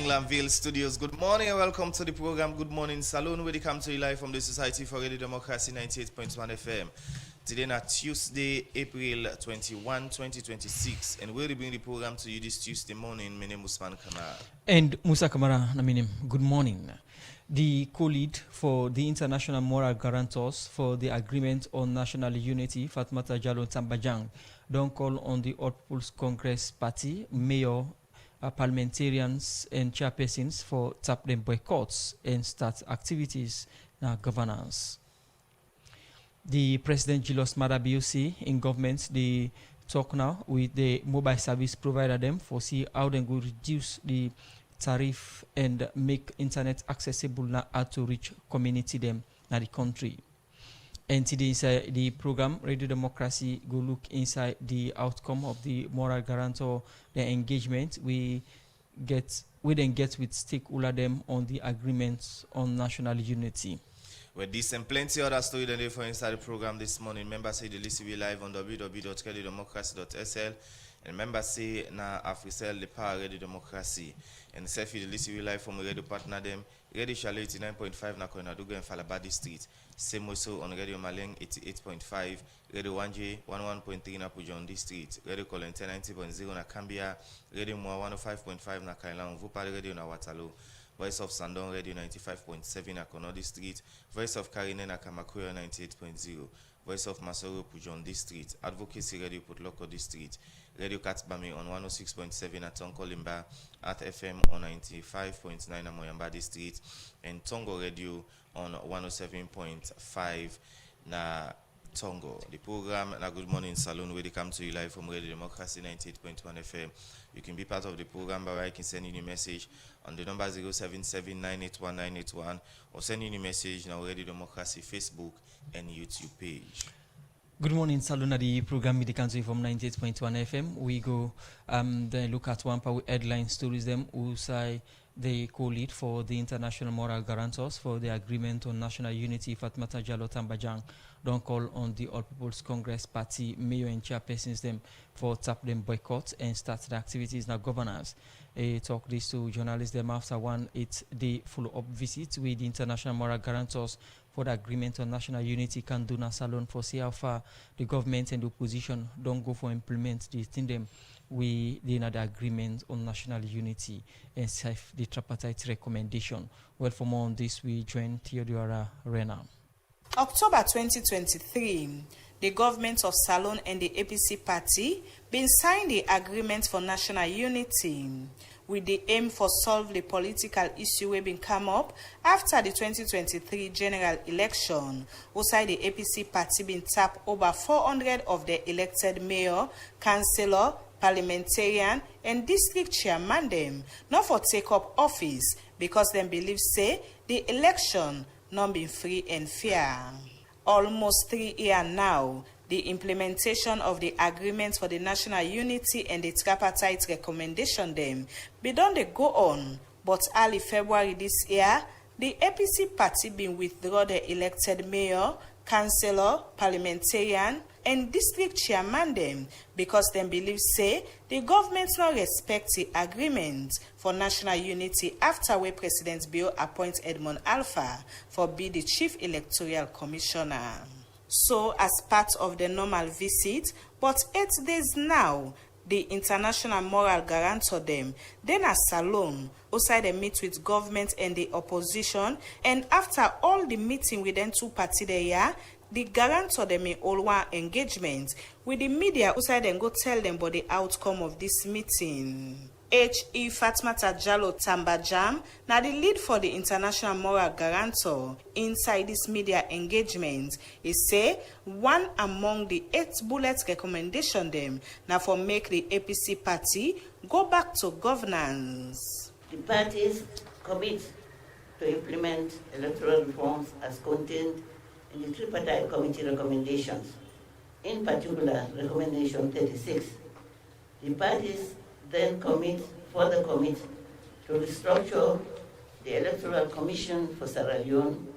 Langlandville Studios. Good morning and welcome to the program Good Morning Saloon, where they come to you live from the Society for Radio Democracy 98.1 FM. Today na Tuesday, April 21, 2026, and we'll bring the program to you this Tuesday morning. My name is Usman Kamara. And Musa Kamara Naminim. Good morning. The co-lead for the International Moral Guarantors for the Agreement on National Unity, Fatmata Jallow Tambajang, don't call on the All People's Congress Party, mayor, parliamentarians and chairpersons for tap them boycotts and start activities now governance. The President Julius Maada BOC in government, they talk now with the mobile service provider them for see how they will reduce the tariff and make internet accessible now to reach community them in the country. And today inside the program Radio Democracy go look inside the outcome of the moral guarantor, the engagement we then get with stakeholder them on the agreements on national unity. With this and plenty other story than for inside the program this morning. Members say the list will be live on www.radiodemocracy.sl. And members say na Africell the power Radio Democracy. And selfie the list will be live from radio partner them. Radio Chalet 89.5 na Koinaduga and Falabadi Street. Same also on Radio Maleng 88.5. Radio 1J 11.3 na Pujondi Street. Radio Colente 90.0 na Cambia. Radio Moa 105.5 na Kailang. Vupale Radio na Waterloo. Voice of Sandon Radio 95.7 na Konodi Street. Voice of Karine na Kamakuya 98.0. Voice of Masoro Pujondi Street. Advocacy Radio Putloko District. Radio Katsbami on 106.7 at Tonko Limba, at FM on 95.9 at Moyambadi Street, and Tongo Radio on 107.5 na Tongo. The program na Good Morning Saloon where they come to you live from Radio Democracy 98.1 FM. You can be part of the program by writing, sending a message on the number 077-981-981 or sending a message on Radio Democracy Facebook and YouTube page. Good morning, Salon at the program with the country from 98.1 FM. We go then look at one power headline stories them who say the co-lead for the International Moral Guarantors for the Agreement on National Unity, Fatmata Jallow Tambajang, don't call on the All People's Congress Party mayor and chairpersons them for tap them boycott and start the activities now governance. Talk this to journalists them after the follow-up visit with the International Moral Guarantors for the Agreement on National Unity Kanduna Salon for see how far the government and the opposition don't go for implement the thing them we the agreement on national unity and self the tripartite recommendation. Well, for more on this, we join Theodora Rena. October 2023, the government of Salon and the APC party been signed the agreement for national unity with the aim for solve the political issue we been come up after the 2023 general election. Outside the APC party been tap over 400 of the elected mayor, councillor, parliamentarian and district chairman them not for take up office because them believe say the election not been free and fair. Almost 3 years now, the implementation of the agreement for the national unity and the tripartite recommendation them be done they go on, but early February this year, the APC party been withdraw the elected mayor, councillor, parliamentarian, and district chairman them because them believe say the government not respect the agreement for national unity after where President Bill appoint Edmond Alpha for be the chief electoral commissioner. So as part of the normal visit, but 8 days now, the International Moral Guarantor them, then a Salon, outside they meet with government and the opposition, and after all the meeting with them two parties there, the guarantor them in all one engagement with the media outside and go tell them about the outcome of this meeting. H.E. Fatmata Jallow Tambajang, now the lead for the International Moral Guarantor inside this media engagement, is say one among the 8 bullet recommendation them now for make the APC party go back to governance. The parties commit to implement electoral reforms as contained in the tripartite committee recommendations, in particular recommendation 36. The parties then further commit to restructure the Electoral Commission for Sierra Leone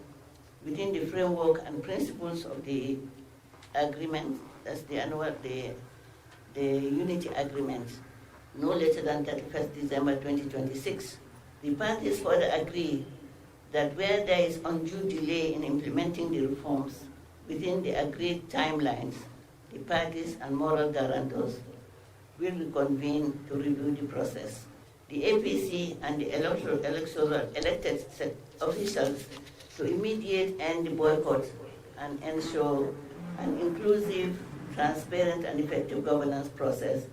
within the framework and principles of the agreement, that's the Unity Agreement, no later than 31st December 2026, The parties further agree that where there is undue delay in implementing the reforms within the agreed timelines, the parties and moral guarantors will reconvene to review the process. The APC and the electoral elected officials to immediate end the boycott and ensure an inclusive, transparent and effective governance process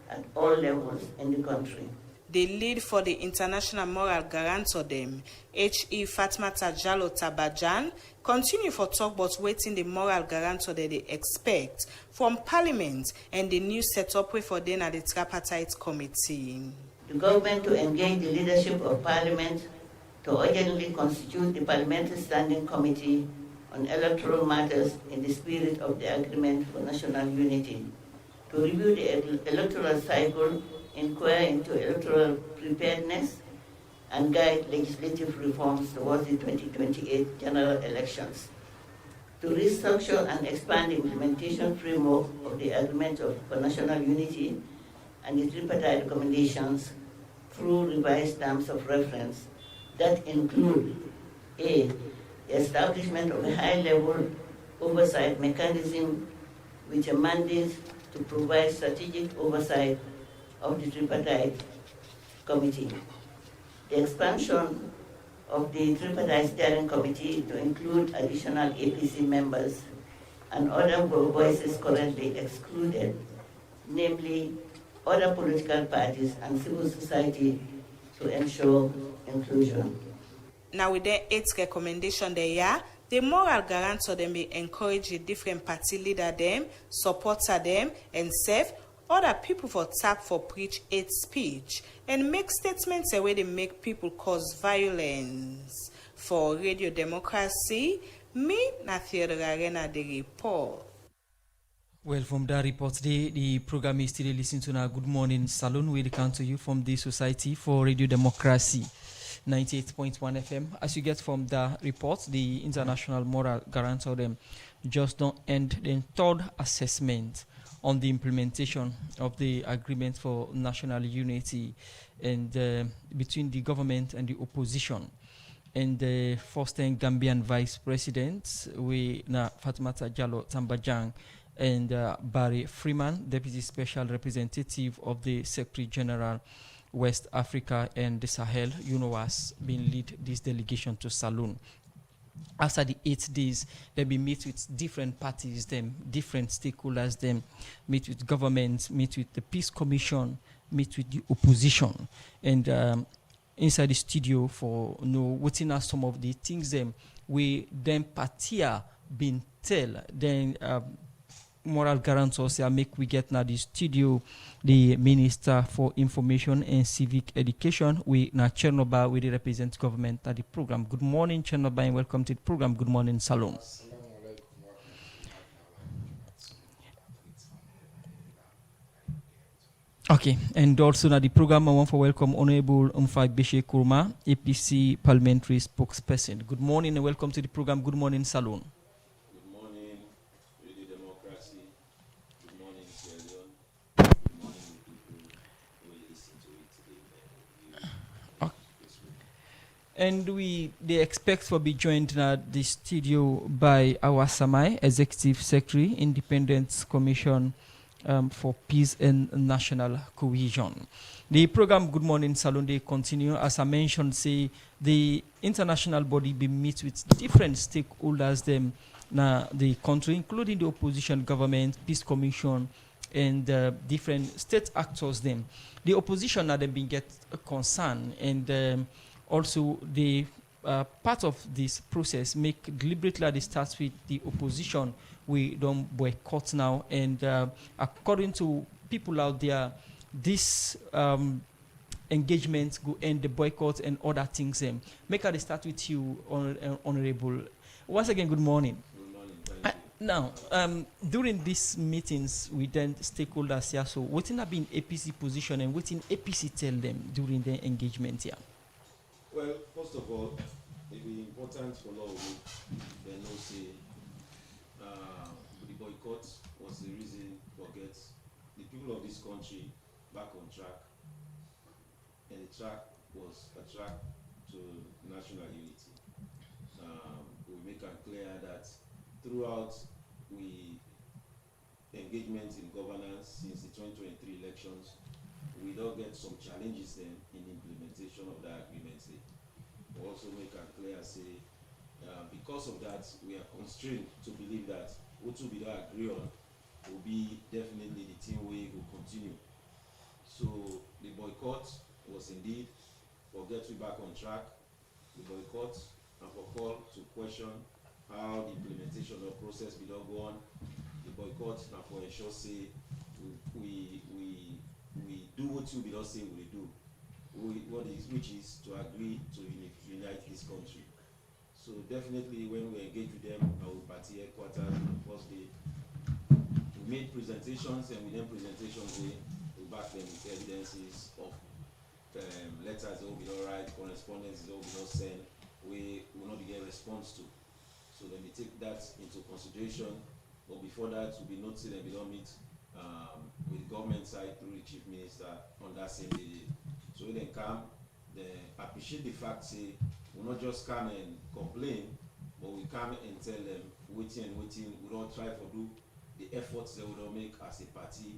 at all levels in the country. The lead for the International Moral Guarantor dem, H.E. Fatmata Jallo Tabajan, continue for talk about waiting the moral guarantor that they expect from Parliament and the new setup way for them at the tripartite committee. The government to engage the leadership of Parliament to urgently constitute the Parliamentary Standing Committee on Electoral Matters in the spirit of the Agreement for National Unity, to review the electoral cycle, inquire into electoral preparedness, and guide legislative reforms towards the 2028 general elections, to restructure and expand the implementation framework of the Agreement for National Unity and the tripartite recommendations through revised terms of reference that include A, the establishment of a high-level oversight mechanism with a mandate to provide strategic oversight of the tripartite committee. The expansion of the tripartite steering committee to include additional APC members and other voices currently excluded, namely other political parties and civil society, to ensure inclusion. Now with their 8th recommendation there, the moral guarantor them be encourage the different party leader them, supporter them, and serve other people for tap for preach hate speech and make statements where they make people cause violence. For Radio Democracy, me na Theodore Arena the report. Well, from that report today, the program is still listening to now Good Morning Salon. We come to you from the Society for Radio Democracy, 98.1 FM. As you get from the report, the International Moral Guarantor them just don't end the third assessment on the implementation of the Agreement for National Unity and between the government and the opposition. And the first-time Gambian Vice President, we na Fatmata Jallo Tambajang, and Barry Freeman, Deputy Special Representative of the Secretary General, West Africa and the Sahel, UNOWAS, been lead this delegation to Saloon. After the 8 days, they'll be meet with different parties, them, different stakeholders, them, meet with governments, meet with the Peace Commission, meet with the opposition. And inside the studio for what's are some of the things them we then partia been tell, then moral guarantors make we get now the studio the Minister for Information and Civic Education. We now Chernobyl, we represent government at the program. Good morning, Chernobyl, and welcome to the program. Good morning, Salon. Okay, and also now the program I want to welcome Honorable Umfai Beshe Kurma, APC Parliamentary Spokesperson. Good morning and welcome to the program. Good morning, Salon. And they expect to be joined at the studio by our Samai, Executive Secretary, Independent Commission for Peace and National Cohesion. The program Good Morning Salon, they continue. As I mentioned, say the international body be meet with different stakeholders them na the country, including the opposition government, Peace Commission, and different state actors them. The opposition now they been get a concern and also, the part of this process make deliberately they start with the opposition. We don't boycott now, and according to people out there, this engagement go end the boycott and other things. Make I start with you, Honorable. Once again, good morning. Good morning. Thank you. Now, during these meetings with then stakeholders here, so what have been APC position and what in APC tell them during the engagement here? Well, first of all, it be important for all of you to know say the boycott was the reason for get the people of this country back on track and the track was a track to national unity. We make it clear that throughout we engagement in governance since the 2023 elections, we don't get some challenges then in implementation of that agreement. We also make it clear, say, because of that, we are constrained to believe that what we don't agree on will be definitely the team way will continue. So the boycott was indeed for get we back on track, the boycott and for call to question how the implementation of the process will not go on. The boycott and for ensure say we do what we don't say we do. Which is to agree to unite this country. So definitely when we engage with them, our party headquarters on the first day, we made presentations, and with them presentations we back them with evidences of letters that will be not write, correspondence that will be not sent, we will not get response to. So then we take that into consideration, but before that we be noticing and we don't meet with the government side through the chief minister on that same day. So we then come, they appreciate the fact, say, we not just come and complain, but we come and tell them, waiting, we don't try to do the efforts that we don't make as a party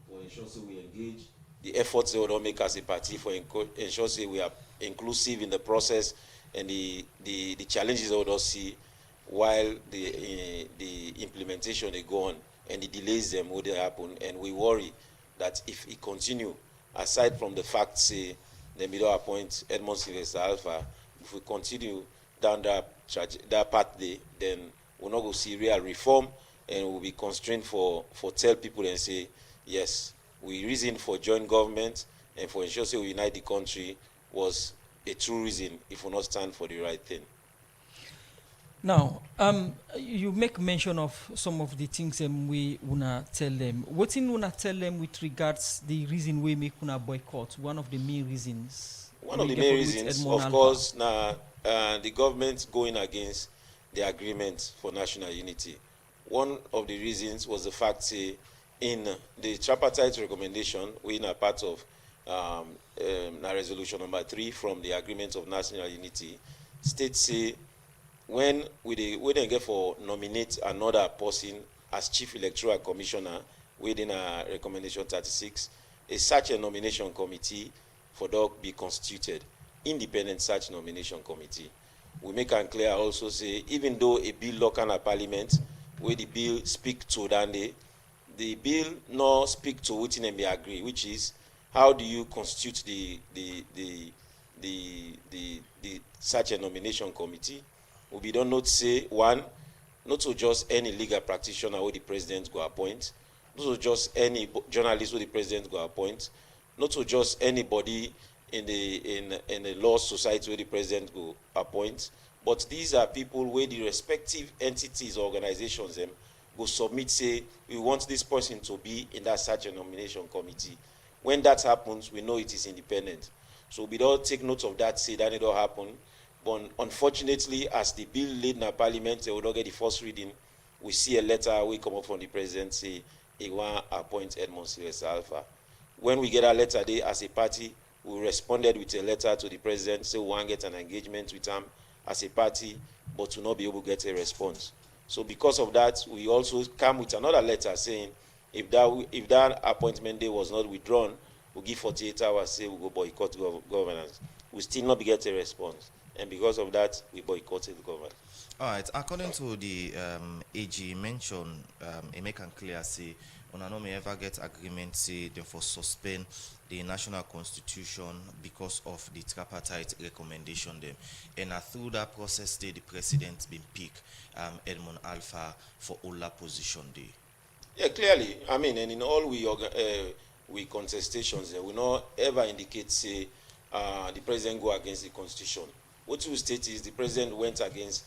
for ensure so we engage. The efforts that we don't make as a party for ensure so we are inclusive in the process and the challenges that we don't see while the implementation they go on and the delays them would happen, and we worry that if it continue, aside from the fact say they may not appoint Edmond Sylvester Alpha, if we continue down that path then we're not going to see real reform, and we'll be constrained for tell people and say, yes, we reason for joint government and for ensure say we unite the country was a true reason if we not stand for the right thing. Now, you make mention of some of the things we wanna tell them. What in wanna tell them with regards the reason we make una boycott? One of the main reasons. One of the main reasons, of course, now the government going against the agreement for national unity. One of the reasons was the fact, say, in the tripartite recommendation, we are part of resolution number 3 from the agreement of national unity, states say when we then get for nominate another person as chief electoral commissioner within a recommendation 36, such a nomination committee for dog be constituted, independent such nomination committee. We make it clear also say even though a bill local at parliament where the bill speak to Dande, the bill no speak to what and be agree, which is how do you constitute the such a nomination committee. We don't not say one, not to just any legal practitioner who the president go appoint, not to just any journalist who the president go appoint, not to just anybody in the law society where the president go appoint, but these are people where the respective entities or organizations them go submit, say we want this person to be in that such a nomination committee. When that happens, we know it is independent. So we don't take note of that, say that it don't happen. But unfortunately, as the bill laid in our parliament, they will not get the first reading. We see a letter we come up from the president say he want to appoint Edmond Sylvester Alpha. When we get a letter there as a party, we responded with a letter to the president, say we want to get an engagement with him as a party, but to not be able to get a response. So because of that, we also come with another letter saying if that appointment day was not withdrawn, we'll give 48 hours, say we'll go boycott governance. We still not be get a response. And because of that, we boycotted the government. All right. According to the AG mentioned, it make it clear say, when I know may ever get agreement say therefore suspend the national constitution because of the tripartite recommendation them, and through that process, the president been picked Edmond Alpha for all that position day. Yeah, clearly. I mean, and in all we contestations, we not ever indicate say the president go against the constitution. What we state is the president went against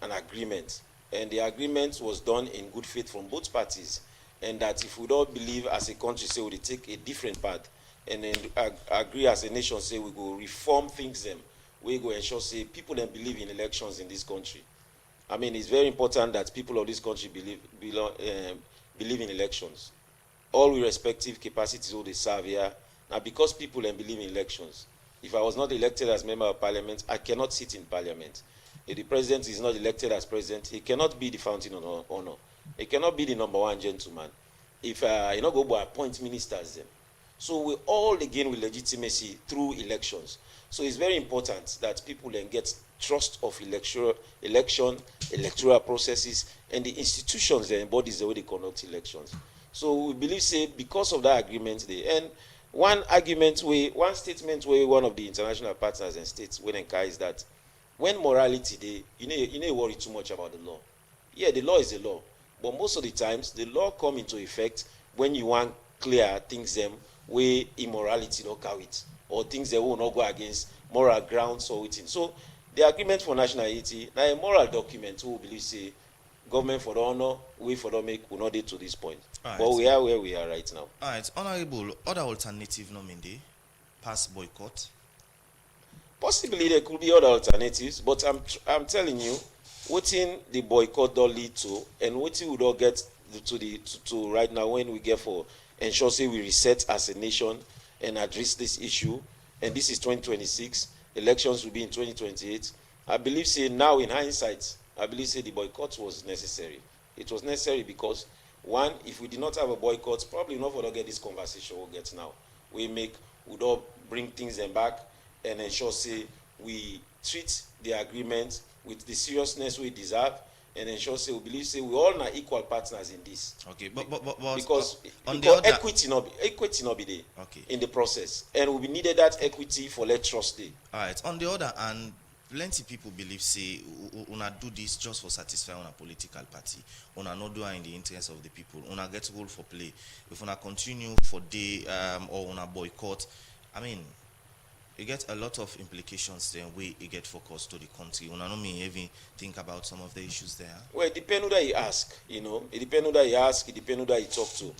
an agreement, and the agreement was done in good faith from both parties, and that if we don't believe as a country, say we take a different path, and then agree as a nation, say we go reform things them, we go ensure say people then believe in elections in this country. I mean, it's very important that people of this country believe in elections. All with respective capacities all they serve here. Now, because people then believe in elections, If I was not elected as member of parliament, I cannot sit in parliament. If the president is not elected as president, he cannot be the fountain of honor. He cannot be the number one gentleman. If you not go appoint ministers then. So we all again with legitimacy through elections. So it's very important that people then get trust of electoral processes, and the institutions that embodies the way they conduct elections. So we believe, say, because of that agreement, and one statement where one of the international partners and states will encourage that when morality you know worry too much about the law. Yeah, the law is the law, but most of the times the law come into effect when you want clear things them where immorality don't carry it, or things that will not go against moral grounds or within. So the agreement for national unity now a moral document who believe say government for the honor, we for the make will not get to this point. Right. But we are where we are right now. All right, honorable, other alternative nominee, pass boycott. Possibly there could be other alternatives, but I'm telling you, what in the boycott don't lead to, and what we don't get to right now when we get for ensure say we reset as a nation and address this issue, and this is 2026, elections will be in 2028. I believe say now in hindsight, I believe say the boycott was necessary. It was necessary because one, if we did not have a boycott, probably not for not get this conversation we'll get now. We don't bring things them back and ensure say we treat the agreement with the seriousness we deserve, and ensure say we believe say we all are equal partners in this. Okay, but because on the other, equity not be there. Okay. In the process, and we needed that equity for let trust day. All right. On the other hand, plenty people believe say una do this just for satisfy una political party. Una not do it in the interest of the people. Una get role for play. If una continue for day or una boycott, I mean, you get a lot of implications then we get focused to the country. Una no me even think about some of the issues there. Well, it depends who that you ask. You know, it depends who that you ask. It depends who that you talk to.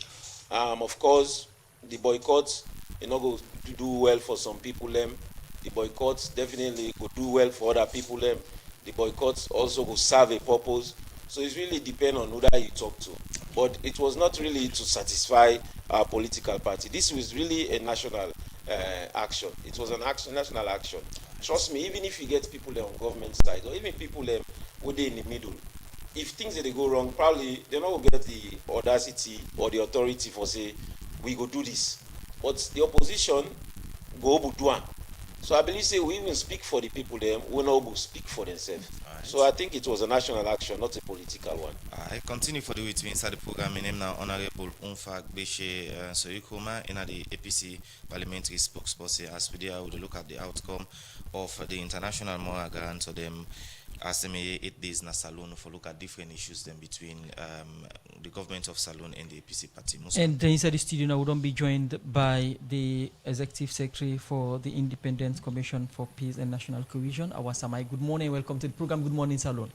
Of course, the boycott go to do well for some people. The boycotts definitely go do well for other people. The boycotts also go serve a purpose. So it really depends on who that you talk to. But it was not really to satisfy our political party. This was really a national action. It was an action, national action. Trust me, even if you get people there on government side, or even people there who they in the middle, if things that they go wrong, probably they're not gonna get the audacity or the authority for say we go do this. But the opposition go do it. So I believe say we even speak for the people there, we not go speak for themselves. Right. So I think it was a national action, not a political one. I continue for the way to inside the program. My name now Honorable Unfak Beshe Soyikoma, in the APC parliamentary spokesperson. As we there, we look at the outcome of the international moral grant to them. As they may 8 days na Salone for look at different issues then between the government of Salone and the APC party. And inside the studio now we don't be joined by the Executive Secretary for the Independent Commission for Peace and National Cohesion, Awasamai. Good morning, welcome to the program. Good morning, Salone.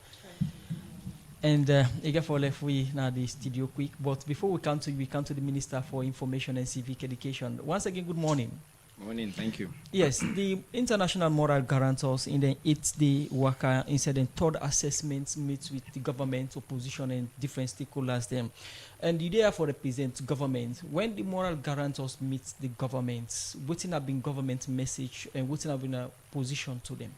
And again for left we now the studio quick, but before we come to you, we come to the Minister for Information and Civic Education. Once again, good morning. Morning, thank you. Yes, the international moral guarantors in the 8th-day worker incident third assessment meets with the government, opposition, and different stakeholders. Them, and the therefore represent government. When the moral guarantors meet the government, what's have been government message and what's have been a position to them?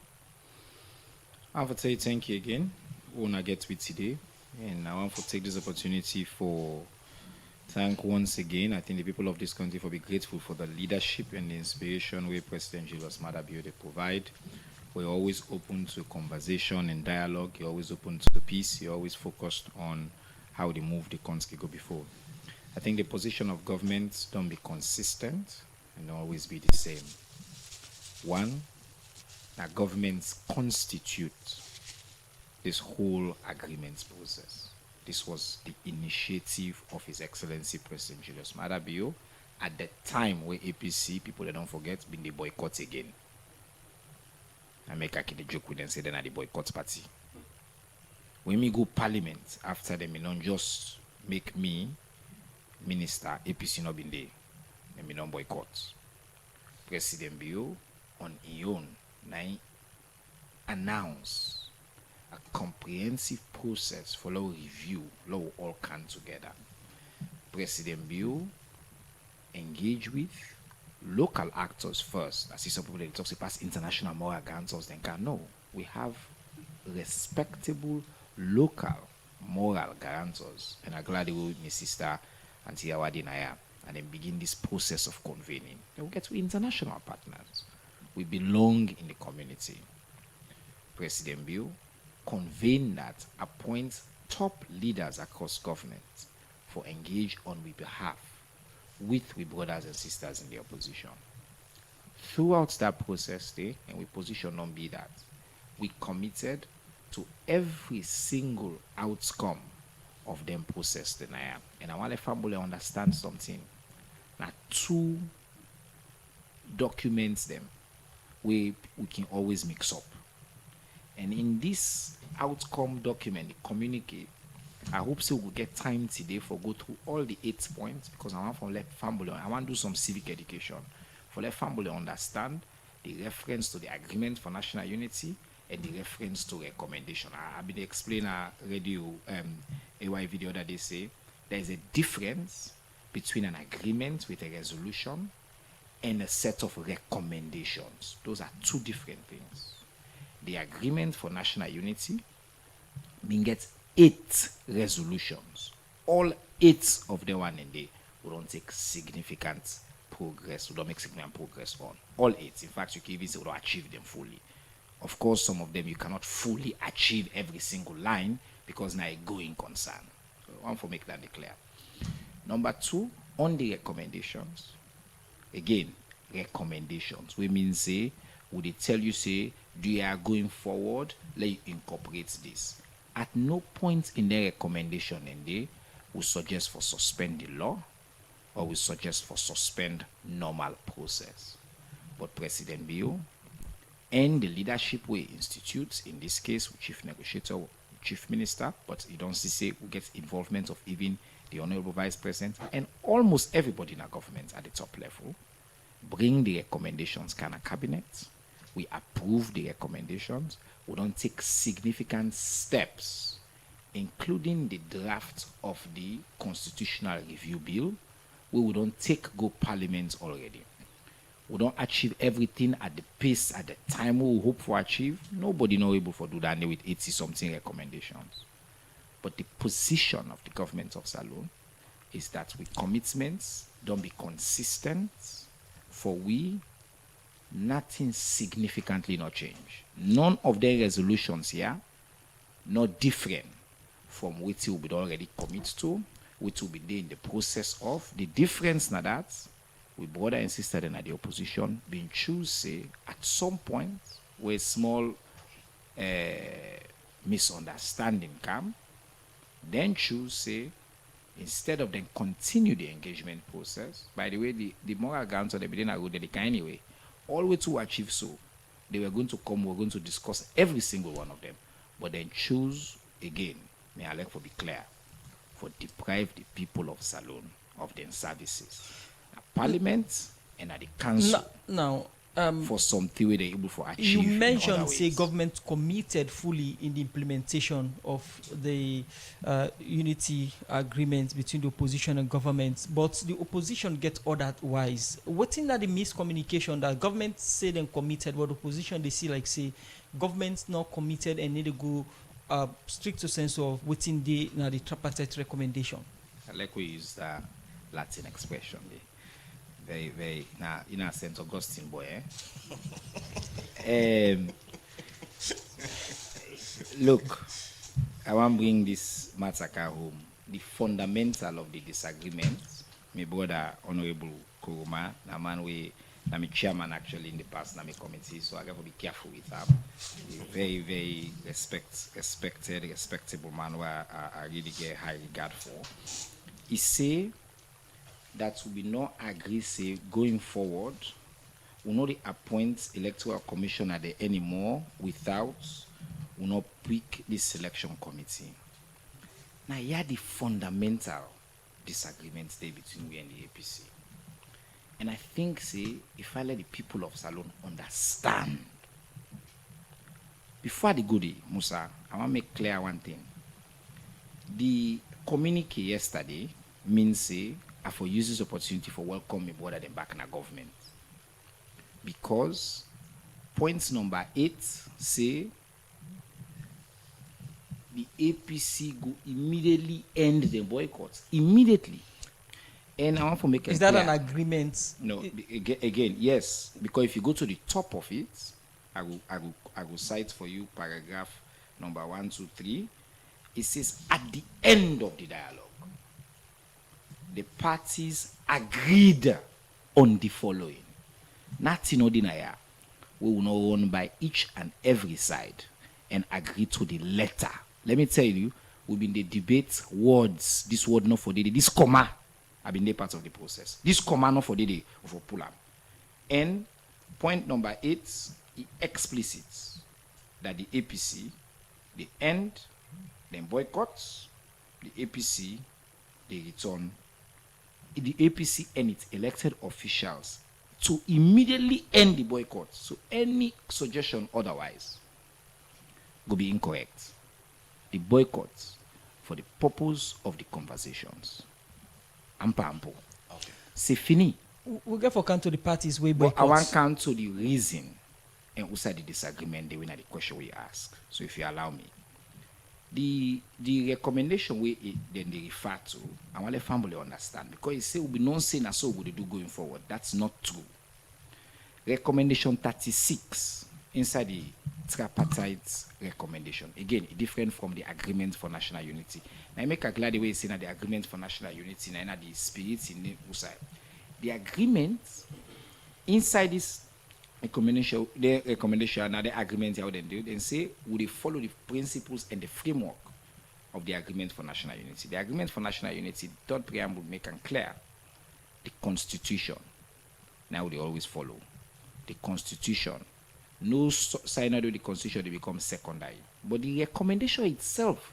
I want to say thank you again. We want to get with today, and I want to take this opportunity for thank once again, I think the people of this country for be grateful for the leadership and the inspiration where President Julius Maada Bio they provide. We're always open to conversation and dialogue. You're always open to peace. You're always focused on how they move the country go before. I think the position of government don't be consistent and always be the same. One, that governments constitute this whole agreement process. This was the initiative of His Excellency President Julius Maada Bio at the time where APC, people that don't forget, been the boycott again. I make a joke with them, say they're not the boycott party. When we go parliament, after them, don't just make me minister, APC not been there. They don't boycott. President Bio on his own, announce a comprehensive process for law review, law all come together. President Bio engage with, local actors first. I see some people that talk about international moral guarantors, then can no. We have respectable local moral guarantors. And I'm glad you with my sister Auntie Awadi Naya and then begin this process of convening. Then we get to international partners. We belong in the community. President Bill convene that, appoint top leaders across government for engage on we behalf with we brothers and sisters in the opposition. Throughout that process, and we position on be that we committed to every single outcome of them process denial. And I want the family understand something. Now, two documents them we can always mix up. And in this outcome document, the communicate, I hope so we'll get time today for go through all the 8 points, because I want to let family, I want to do some civic education for let family understand the reference to the agreement for national unity and the reference to recommendation. I've been explaining a radio AY video that they say there is a difference between an agreement with a resolution and a set of recommendations. Those are two different things. The agreement for national unity gets 8 resolutions. All 8 of them one in there we don't take significant progress. We don't make significant progress on all 8. In fact, you can even say we don't achieve them fully. Of course, some of them you cannot fully achieve every single line because now a going concern. So I want to make that clear. Number 2, on the recommendations. Again, recommendations. We mean say, would they tell you say, do you are going forward, let you incorporate this. At no point in their recommendation in there, we suggest for suspend the law or we suggest for suspend normal process. But President Bill and the leadership we institute, in this case, with chief negotiator, chief minister, but you don't see say we get involvement of even the honorable vice president and almost everybody in our government at the top level, bring the recommendations kind of cabinet. We approve the recommendations. We don't take significant steps, including the draft of the constitutional review bill, where we don't take go parliament already. We don't achieve everything at the pace, at the time we hope for achieve. Nobody know able to do that with 80 something recommendations. But the position of the government of Salone is that with commitments don't be consistent, for we nothing significantly not change. None of their resolutions here not different from which will be already commit to, which will be there in the process of. The difference now that we brother and sister in the opposition being choose say at some point where small misunderstanding come, then choose say instead of then continue the engagement process. By the way, the moral guarantors they didn't go there anyway. All way to achieve so, they were going to come, we're going to discuss every single one of them, but then choose again, may I like for be clear, for deprive the people of Salone of their services. At Parliament and at the council. Now, for something where they're able to achieve. You mentioned, say, ways. government committed fully in the implementation of the unity agreement between the opposition and government, but the opposition get ordered wise. What in that the miscommunication that government say them committed, but opposition they see like say government's not committed and need to go strict to sense of within the tripartite recommendation. I like we use the Latin expression there. Very, very, now, in a sense, Augustine boy, Look, I want to bring this matter home. The fundamental of the disagreement, my brother, Honorable Kuruma, the man I'm a chairman actually in the past, I'm a committee, so I got to be careful with him. Very, very respectable man who I really get high regard for. He say, that we will not agree, say, going forward, we will not appoint electoral commissioner there anymore without we not pick this selection committee. Now, here the fundamental disagreements there between we and the APC. And I think, say, if I let the people of Salone understand, before the goodie, Musa, I want to make clear one thing. The communique yesterday means, say, I for use this opportunity for welcome me brother them back in our government. Because point number 8 say the APC go immediately end the boycott. Immediately. And I want to make it Is that clear. an agreement? No, again, yes. Because if you go to the top of it, I will cite for you paragraph number 1, 2, 3. It says at the end of the dialogue, the parties agreed on the following. Nothing ordinary. We will not run by each and every side and agree to the letter. Let me tell you, we've been the debate words. This word not for the this comma. I've been there part of the process. This comma not for the for pull up. And point number 8, it explicits that the APC, the end, then boycotts, the APC, they return. The APC and its elected officials to immediately end the boycott. So any suggestion otherwise will be incorrect. The boycott for the purpose of the conversations. Ampo. Okay. C'est fini. We'll get for count to the parties way But boycott. I want count to the reason and also the disagreement they win at the question we ask. So if you allow me. The recommendation we then they refer to, I want the family understand because it say we not saying so we do going forward. That's not true. Recommendation 36 inside the tripartite recommendation. Again, different from the agreement for national unity. Now I make a glad the way saying that the agreement for national unity and the spirit in the side. The agreement inside this recommendation, now the agreement how they do, then say would they follow the principles and the framework of the agreement for national unity. The agreement for national unity, third preamble make it clear the constitution. Now they always follow the constitution. No sign of the constitution they become secondary. But the recommendation itself,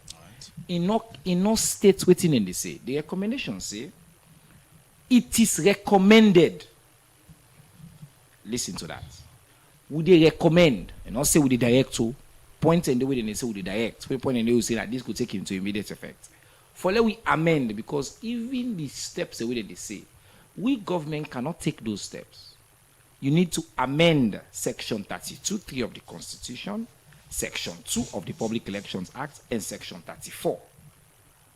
in no state waiting in they say, the recommendation say it is recommended. Listen to that. Would they recommend, and not say would they direct to, point and the way they say would they direct, point and they will say that this could take into immediate effect. For let we amend, because even the steps the way that they say, we government cannot take those steps. You need to amend section 32(3) of the Constitution, section 2 of the Public Elections Act, and section 34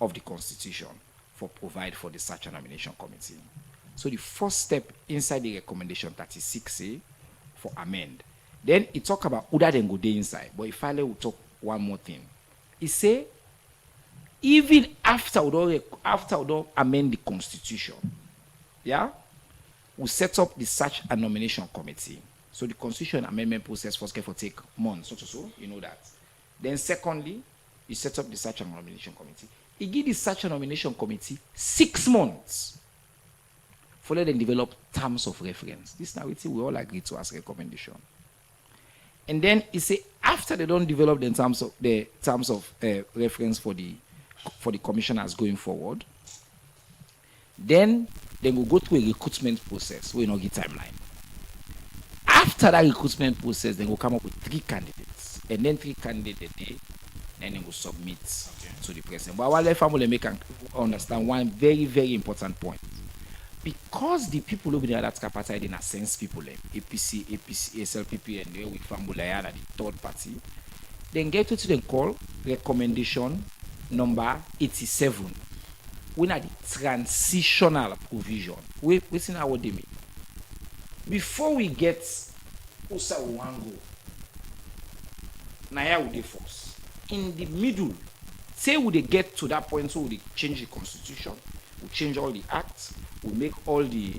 of the Constitution for provide for the search and nomination committee. So the first step inside the recommendation 36A for amend. Then it talk about other than go day inside. But if I will talk one more thing. It say even after we don't amend the constitution, yeah, we set up the search and nomination committee. So the constitution amendment process first for take months, so you know that. Then secondly, you set up the search and nomination committee. You give the search and nomination committee 6 months. Follow and develop terms of reference. This now we all agree to as recommendation. And then it say after they don't develop the terms of reference for the commissioners going forward, then they will go through a recruitment process. We not get timeline. After that recruitment process, they will come up with 3 candidates, and then 3 candidates then they will submit to the president. But I want the family make understand one very, very important point. Because the people over there that tripartite in a sense people like APC, SLPP, and then with family and the third party, then get to them call recommendation number 87. We are the transitional provision. We see now what they mean. Before we get Usa Wango, Naya would force. In the middle, say would they get to that point so would they change the constitution, we change all the acts, we make all the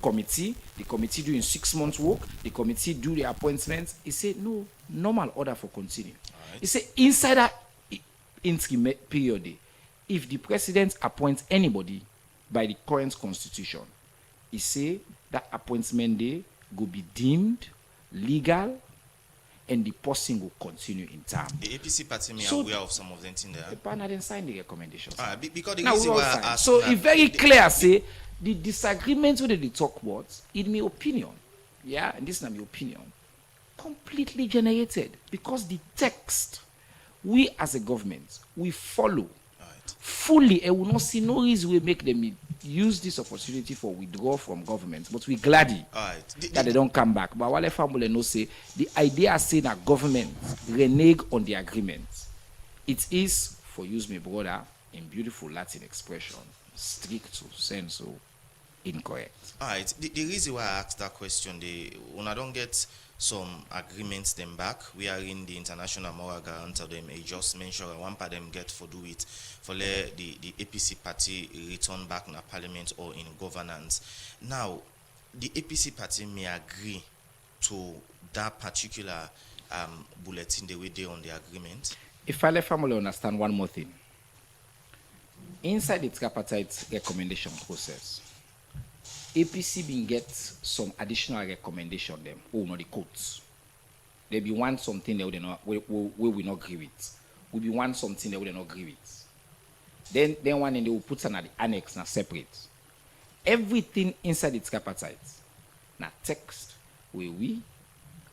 committee, the committee doing 6 months work, the committee do the appointments. He said no, normal order for continue. Right. He said inside that interim period, if the president appoints anybody by the current constitution, he say that appointment day will be deemed legal and the person will continue in term. The APC party may aware of some of them in there. The panel didn't sign the recommendations. Because the now reason why I so that, it's very clear, say the disagreement with the talk words, in my opinion, yeah, and this is not my opinion, completely generated because the text we as a government we follow fully, and we not see no reason we make them use this opportunity for withdraw from government. But we glad that they don't come back. But while family no say the idea is saying that government renege on the agreement. It is, for use my brother in beautiful Latin expression, strict to sensu incorrect. All right. The reason why I asked that question, when I don't get some agreements them back, we are in the international moral guarantor them. I just mentioned one part them get for do it for let the APC party return back in parliament or in governance. Now, the APC party may agree to that particular bulletin the way they on the agreement. If I let family understand one more thing, inside the tripartite recommendation process, APC been get some additional recommendation them. Oh no, the courts. They be want something that we not we not agree with. We be want something that we not agree with. Then one and they will put an annex na separate. Everything inside the tripartite na text where we,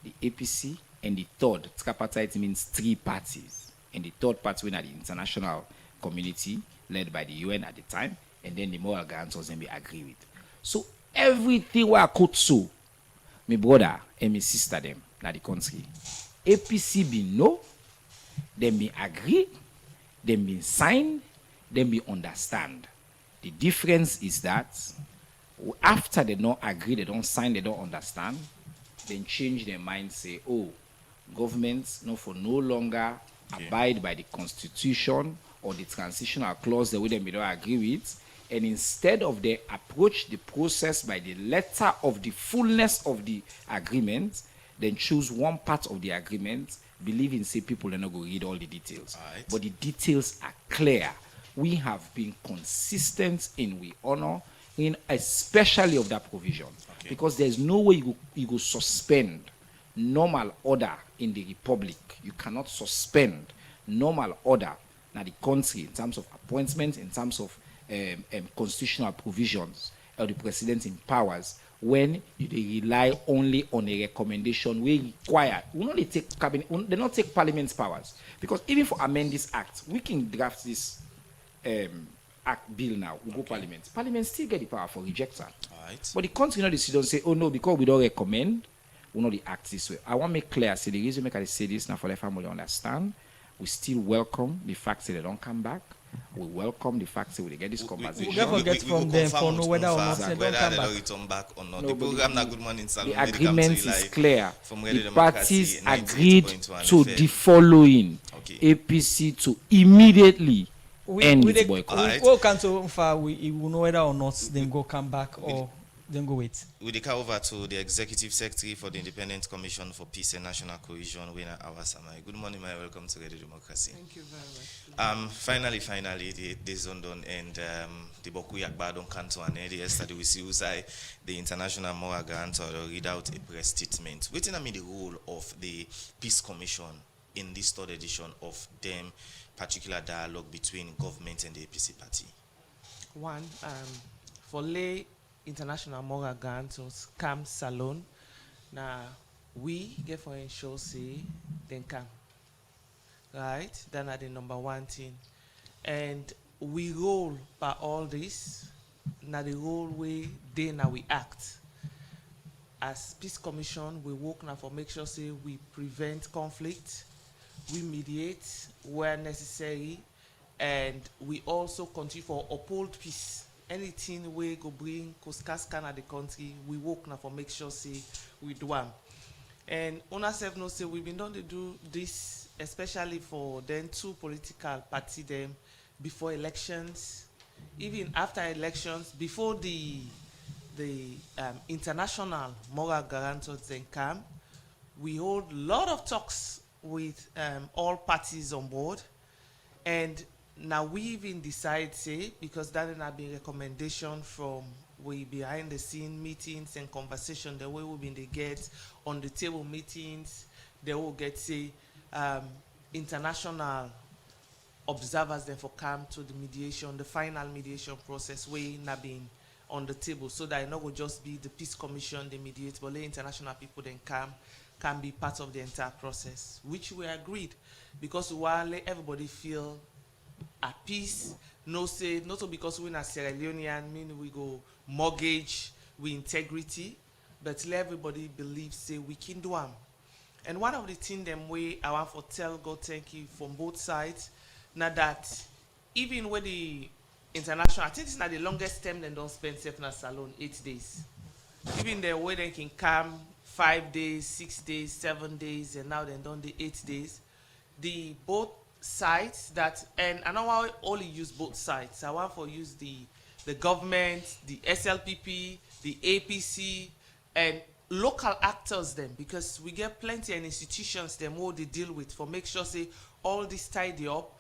the APC, and the third tripartite means 3 parties, and the third party when the international community led by the UN at the time, and then the moral guarantors then be agree with. So everything we are could so, my brother and my sister them na the country. APC be no, them be agree, them be sign, them be understand. The difference is that after they don't agree, they don't sign, they don't understand, then change their mind, say, oh, governments for no longer abide by the constitution or the transitional clause the way they don't agree with. And instead of they approach the process by the letter of the fullness of the agreement, then choose one part of the agreement, believe in say people are not going to read all the details. Right. But the details are clear. We have been consistent in we honor, in especially of that provision. Okay. Because there's no way you go suspend normal order in the republic. You cannot suspend normal order in the country in terms of appointments, in terms of constitutional provisions of the president in powers when they rely only on a recommendation we require. We not take cabinet, they not take parliament's powers, because even for amend this act, we can draft this act bill now. We go parliament. Parliament still get the power for rejector. Right. But the country not decision say, oh no, because we don't recommend, we know the act this way. I want to make clear. So the reason I say this now for the family understand, we still welcome the fact that they don't come back. We welcome the fact that we get this conversation. We never get from them for no whether or not they don't come back. Return back or not. No, The but program na Good Morning Salon. The agreement is clear. From Radio The Democracy, parties agreed 98.1 to FM. the following: Okay. APC to immediately end We its boycott. Alright. will come so far. We will know whether or not then go come back or then go wait. We take over to the Executive Secretary for the Independent Commission for Peace and National Cohesion, Wena Awasamai. Good morning, my welcome to Radio Democracy. Thank you very much. Finally, the Zondon and the Boku Yakbadon Kanto and yesterday we see Usai, the International Moral Guarantor, read out a press statement. Waiting I mean the role of the Peace Commission in this third edition of them particular dialogue between government and the APC party. One, for lay international moral guarantors come salon. Now we get for ensure say then come. Right? Then are the number one thing. And we roll by all this. Now the role way they now we act. As Peace Commission, we work now for make sure say we prevent conflict, we mediate where necessary, and we also continue for uphold peace. Anything we go bring Koskaskan at the country, we work now for make sure say we do them. And on ourselves no say we've been done to do this, especially for then 2 political party them before elections, even after elections, before the international moral guarantors then come. We hold a lot of talks with all parties on board, and now we even decide, say, because that has been recommendation from we behind the scene meetings and conversation, the way we've been they get on the table meetings, they will get, say, international observers then for come to the mediation, the final mediation process way not being on the table, so that it not will just be the Peace Commission they mediate, but the international people then can be part of the entire process, which we agreed, because while everybody feel at peace. No say, not because we're not Sierra Leonean, mean we go mortgage with integrity, but let everybody believe, say, we can do them. And one of the things them way I want to tell God thank you from both sides, now that even with the international, I think it's not the longest term they don't spend safe in a salon, 8 days. Even the way they can come 5 days, 6 days, 7 days, and now they done the 8 days. The both sides that, and I don't want to only use both sides. I want to use the government, the SLPP, the APC, and local actors them, because we get plenty of institutions them who they deal with for make sure say all this tidy up.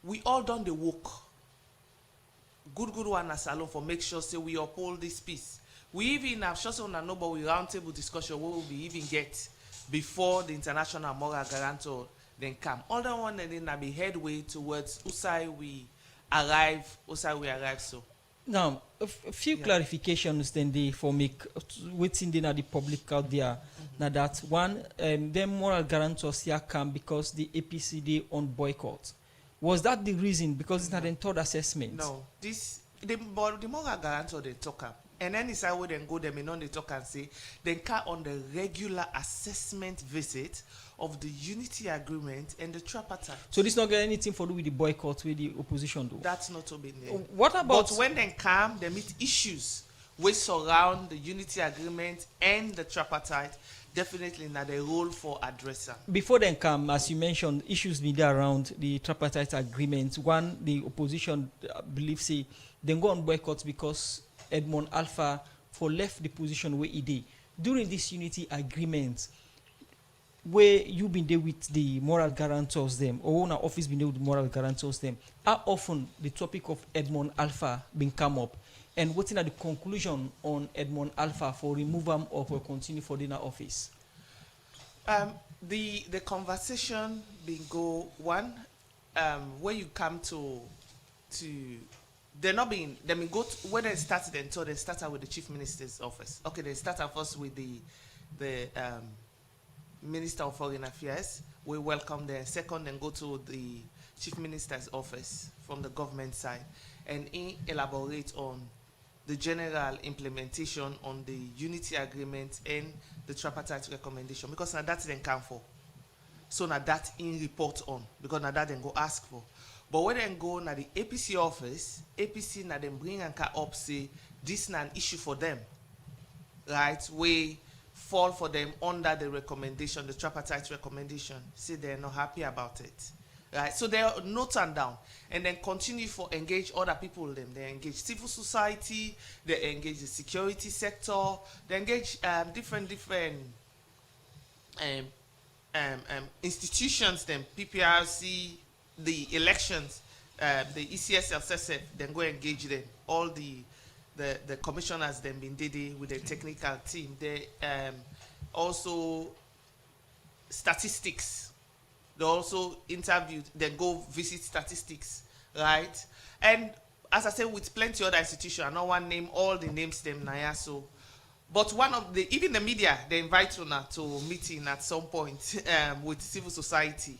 We all done the work. Good one as alone for make sure say we uphold this peace. We even have just on a nobody roundtable discussion what will we even get before the international moral guarantor then come. All that one and then be headway towards Usai we arrive so. Now, a few clarifications then they for make waiting then at the public out there. Now that one, them moral guarantors here come because the APC they on boycott. Was that the reason? Because it's not a third assessment. No, the moral guarantor they talk up. And then it's how then go them in on the talk and say then come on the regular assessment visit of the unity agreement and the tripartite. So this not got anything to do with the boycott with the opposition though? That's not to be there. What about... But when they come, they meet issues which surround the unity agreement and the tripartite, definitely not a role for addressing. Before then come, as you mentioned, issues been there around the tripartite agreement. One, the opposition believes say they go on boycott because Edmond Alpha for left the position where he did. During this unity agreement, where you been there with the moral guarantors them, or our office been there with the moral guarantors them, how often the topic of Edmond Alpha been come up? And what's in the conclusion on Edmond Alpha for remove him or for continue for dinner office? The conversation been go one, where you come to they're not being, they mean go to, when they started and so they started with the chief minister's office. Okay, they started first with the Minister of Foreign Affairs. We welcome them. Second, then go to the chief minister's office from the government side and elaborate on the general implementation on the unity agreement and the tripartite recommendation, because now that's then come for. So now that in report on, because now that then go ask for. But when then go now the APC office, APC now then bring and up say this now an issue for them, right? We fall for them under the recommendation, the tripartite recommendation. Say they're not happy about it, right? So they note and down, and then continue for engage other people. Them they engage civil society, they engage the security sector, they engage different institutions. Them PPRC. The elections, the ECSL, CSF, then go engage them. All the commissioners then been did with the technical team. They also statistics. They also interviewed, then go visit statistics, right? And as I said, with plenty other institutions, I don't want to name all the names them now. So, but one of the even the media they invite you now to meeting at some point with civil society.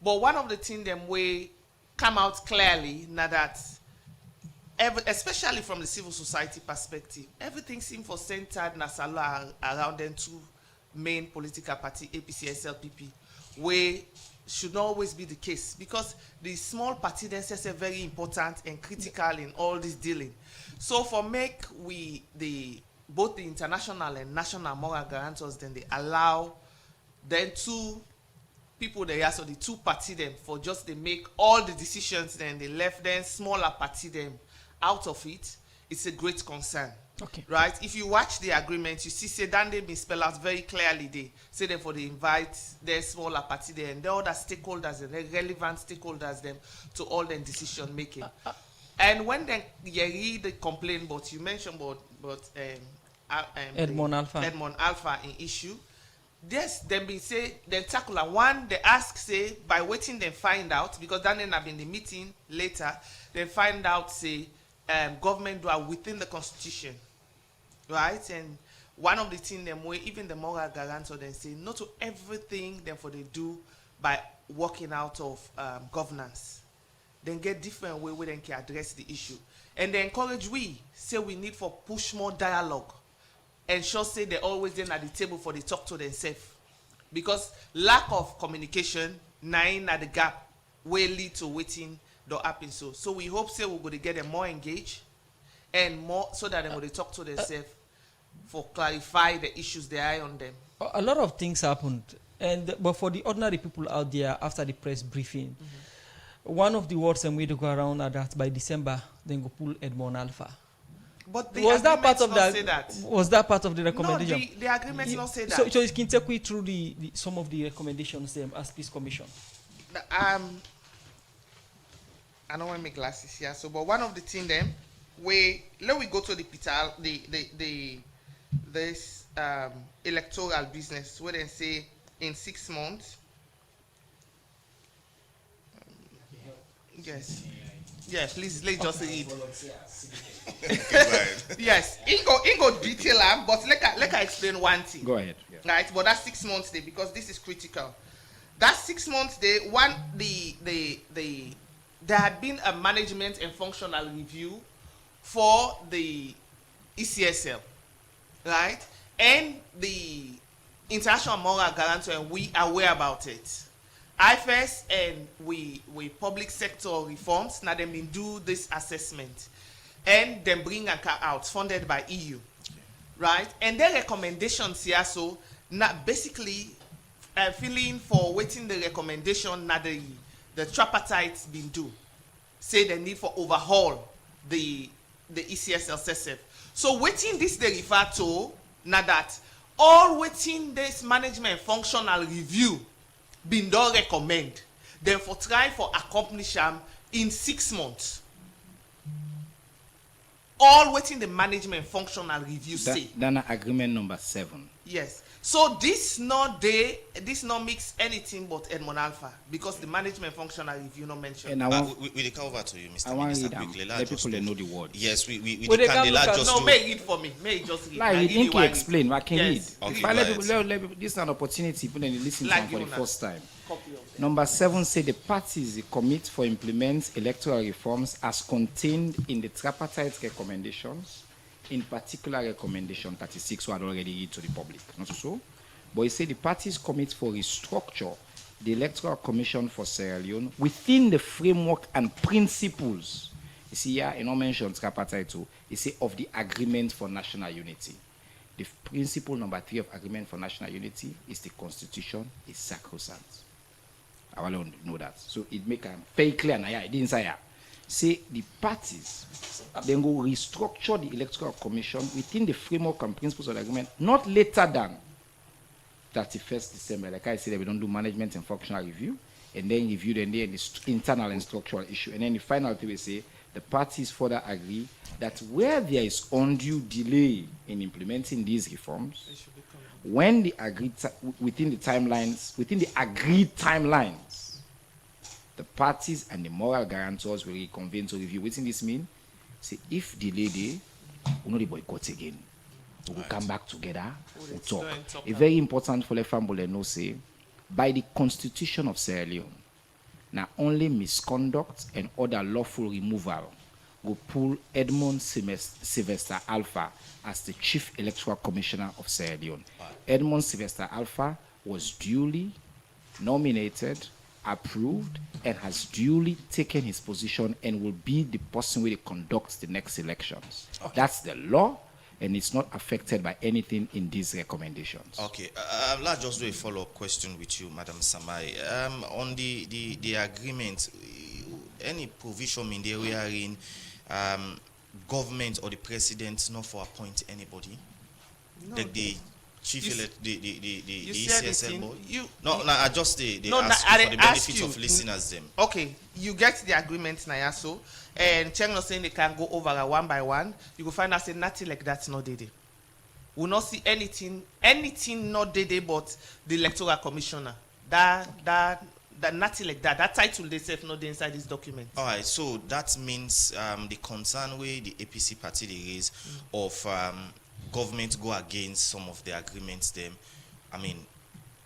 But one of the things them way come out clearly now that, especially from the civil society perspective, everything seems for centered Nasala around them two main political party, APC, SLPP, where should not always be the case, because the small party then says are very important and critical in all this dealing. So for make both the international and national moral guarantors then they allow then two people they are, so the two party them for just they make all the decisions, then they left them smaller party them out of it. It's a great concern. Okay. Right? If you watch the agreement, you see say that they been spelled out very clearly. They say them for they invite their smaller party there and the other stakeholders and the relevant stakeholders them to all the decision making. And when then you read the complaint, but you mentioned but Edmond Alpha. Edmond Alpha in issue. Yes, then be say then tackle one. They ask say by waiting they find out, because then have been the meeting later. They find out say government are within the constitution, right? And one of the things them way even the moral guarantor then say not to everything them for they do by working out of governance, then get different way where they can address the issue. And they encourage we, say we need for push more dialogue. And sure say they always then at the table for the talk to themselves. Because lack of communication, nine at the gap, will lead to waiting the happen. So we hope say we're going to get them more engaged and more so that they will talk to themselves for clarify the issues they are on them. A lot of things happened, but for the ordinary people out there after the press briefing, one of the words and way to go around are that by December then go pull Edmond Alpha. But the Was that part of that? Was that part of the recommendation? No, the agreement not say that. So it can take we through some of the recommendations as Peace Commission. I don't want to make glasses here. So, but one of the thing them, let we go to this electoral business where they say in 6 months. Yes. Yeah, please, let's just read. Yes, in go detail but let I explain one thing. Go ahead. Yeah. Right, but that's 6 months day because this is critical. That 6 months day, there had been a management and functional review for the ECSL, right? And the International Moral Guarantor, and we are aware about it. IFS and we public sector reforms, now them been do this assessment and then bring a car out funded by EU, right? And their recommendations here, so now basically feeling for waiting the recommendation now the tripartite been do, say the need for overhaul the ECSL CSF. So waiting this they refer to now that all waiting this management functional review been done recommend, then for try for accomplish them in 6 months. All waiting the management functional review say. Then agreement number 7. Yes. So this not mix anything but Edmond Alpha because the management functional review not mentioned. And I want we come over to you, Mr. I want to Minister, read quickly. let people know the word. Yes, we Well, they can can look at- just No, do. may read for me. May just read. Like, you need to explain. I can Yes. read. Okay, If I go let ahead. people, let people, this is an opportunity people then listen to Like them for the you now. first time. Copy of them. Number 7 say the parties commit for implement electoral reforms as contained in the tripartite recommendations, in particular recommendation 36, who had already read to the public. Not so? But he said the parties commit for restructure the Electoral Commission for Sierra Leone within the framework and principles. You see here, you know, mentioned tripartite too. He say of the agreement for national unity. The principle number 3 of agreement for national unity is the constitution is sacrosanct. I want to know that. So it make it very clear now. It didn't say say the parties then go restructure the Electoral Commission within the framework and principles of the agreement, not later than 31st December. Like I said, we don't do management and functional review, and then review the internal and structural issue. And then the final thing we say, the parties further agree that where there is undue delay in implementing these reforms, when the within the agreed timelines, the parties and the moral guarantors will reconvene to review. What does this mean? Say if delay there, we know the boycott again. We will come back together, we'll talk. It's very important for the family to know, say, by the Constitution of Sierra Leone, now only misconduct and other lawful removal will pull Edmond Sylvester Alpha as the Chief Electoral Commissioner of Sierra Leone. Edmond Sylvester Alpha was duly nominated, approved, and has duly taken his position and will be the person who conducts the next elections. Okay. That's the law, and it's not affected by anything in these recommendations. Okay, let's just do a follow-up question with you, Madam Samai. On the agreement, any provision in there wherein government or the president not for appoint anybody? No, like the chief the ECSL board? I just No, ask I you for the ask benefit you, of listeners them. Okay, you get the agreement now, so and Cheng not saying they can go over one by one. You will find out say nothing like that's not did. We'll not see anything not did but the electoral commissioner. That nothing like that. That title they say not inside this document. All right, so that means the concern where the APC party they raise of government go against some of the agreements them, I mean,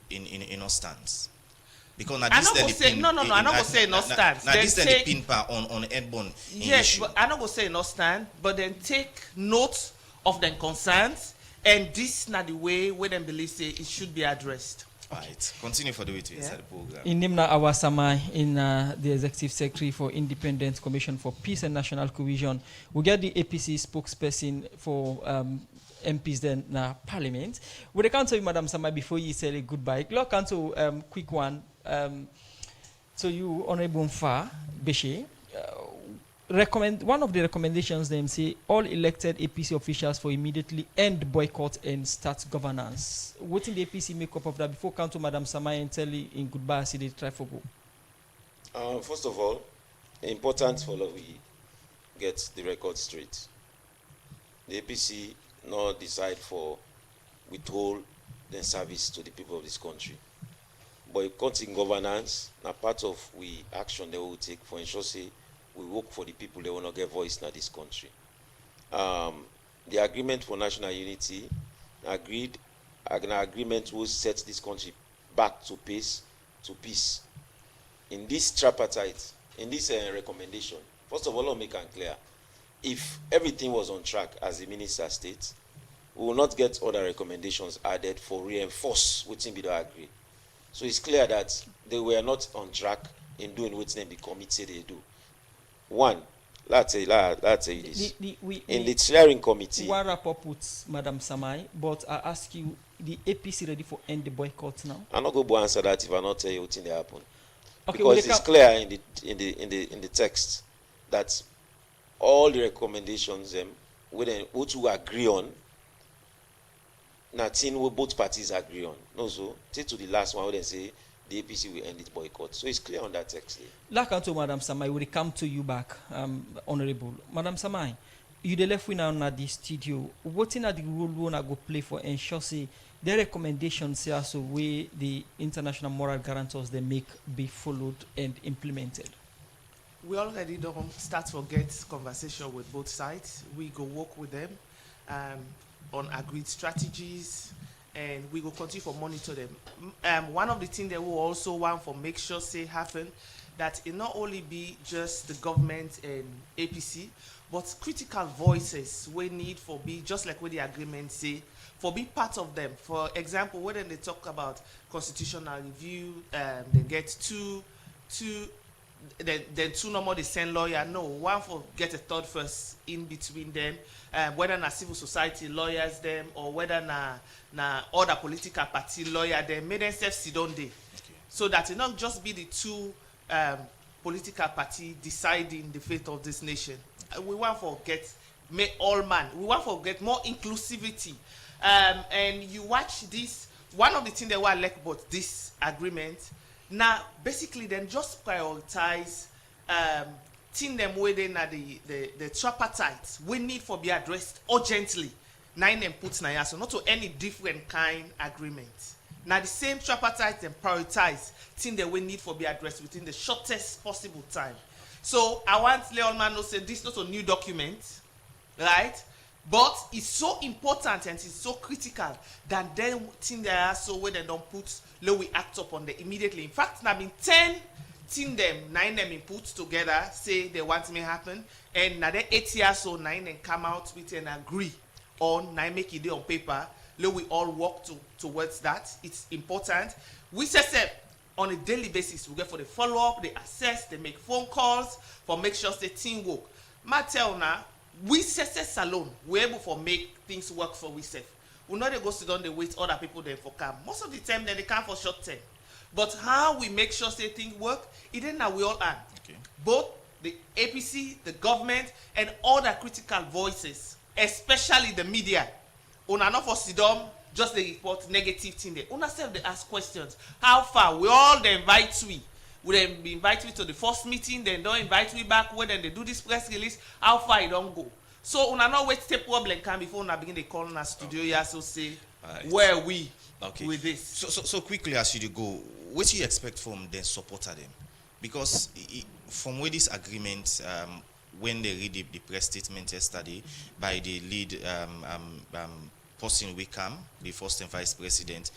in our stance. Because now I this not go the say pin. no. I not go say no stand. Now Then this the take- pin pa on headbone. Yes, but I not go say no stand. But then take note of them concerns, and this not the way where them believe say it should be addressed. Right. Continue for the way to Yeah. inside the program. In Nimna Awasama, in the Executive Secretary for Independent Commission for Peace and National Cohesion, we get the APC spokesperson for MPs then na Parliament. Would I cancel you, Madam Sama, before you say goodbye? Look, cancel quick one. So you, Honorable Mfa Beshe, recommend one of the recommendations them say all elected APC officials for immediately end boycott and start governance. What in the APC make up of that before come to Madam Samai and tell you in goodbye see they try for go? First of all, important for we get the record straight. The APC not decide for withhold the service to the people of this country. Boycotting governance, now part of we action they will take for ensure say we work for the people they will not get voice in this country. The agreement for national unity agreed an agreement will set this country back to peace. In this tripartite, in this recommendation, first of all, I'll make it clear. If everything was on track, as the minister states, we will not get other recommendations added for reinforce what we don't agree. So it's clear that they were not on track in doing what the committee they do. One, let's say this. In the steering committee. One wrap up with Madam Samai, but I ask you, the APC ready for end the boycott now? I'm not going to answer that if I not tell you what happened. Okay, because it's clear in the text that all the recommendations what we agree on, nothing what both parties agree on. No, so take to the last one where they say the APC will end its boycott. So it's clear on that text. Like to Madam Samai, we come to you back, Honorable. Madam Samai, you the left now at the studio. What in the role we wanna go play for ensure say the recommendations say also way the international moral guarantors they make be followed and implemented? We already don't start to get conversation with both sides. We go work with them on agreed strategies, and we will continue to monitor them. One of the things that we also want for make sure say happen, that it not only be just the government and APC, but critical voices we need for be just like what the agreement say, for be part of them. For example, when they talk about constitutional review, they get then two no more they send lawyer. No, one for get a third first in between them, whether na civil society lawyers them or whether na other political party lawyer them, make themselves sit on there. So that it not just be the two political party deciding the fate of this nation. We want to get all man. We want to get more inclusivity. And you watch this. One of the things that we like about this agreement. Now, basically, then just prioritize things them within the tripartite we need for be addressed urgently. Nine them puts na so not to any different kind agreement. Now the same tripartite then prioritize things that we need for be addressed within the shortest possible time. So I want Leon to say this is not a new document, right? But it's so important and it's so critical that then things that are so where they don't put we act up on them immediately. In fact, now been 10 things them, 9 them put together, say they want me happen, and now they 8 years so 9 them come out with an agree on 9 make it on paper. We all work towards that. It's important. We say on a daily basis, we get for the follow-up, they assess, they make phone calls for make sure the team work. Matel now, we say alone, we're able to make things work for we self. We know they go sit down, they wait other people there for come. Most of the time, then they come for short term. But how we make sure say things work, it then now we all are. Okay. Both the APC, the government, and other critical voices, especially the media. Una not for sit down, just they report negative thing there. Una self they ask questions. How far? We all they invite we. We then invite we to the first meeting, then don't invite we back when then they do this press release. How far it don't go? So una not wait till problem come before una begin they call na studio here so say where we with this. So quickly as you go, what do you expect from the supporter them? Because from where this agreement when they read the press statement yesterday by the lead person Wickham, the first and vice president,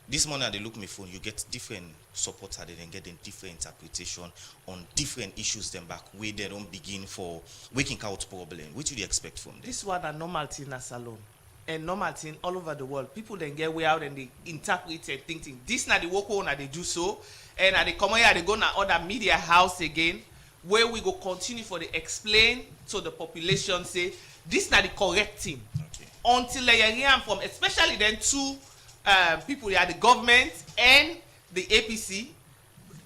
This morning, they look my phone, you get different supporters, they then get a different interpretation on different issues them back where they don't begin for waking out problem. What do you expect from them? This one a normal thing in a salon. And normal thing all over the world. People then get way out and they interpret and thinking, this na the work on they do so. And at the come here, they go na other media house again, where we go continue for the explain to the population, say, this na the correct thing. Okay. Until they hear from, especially then two people, they are the government and the APC.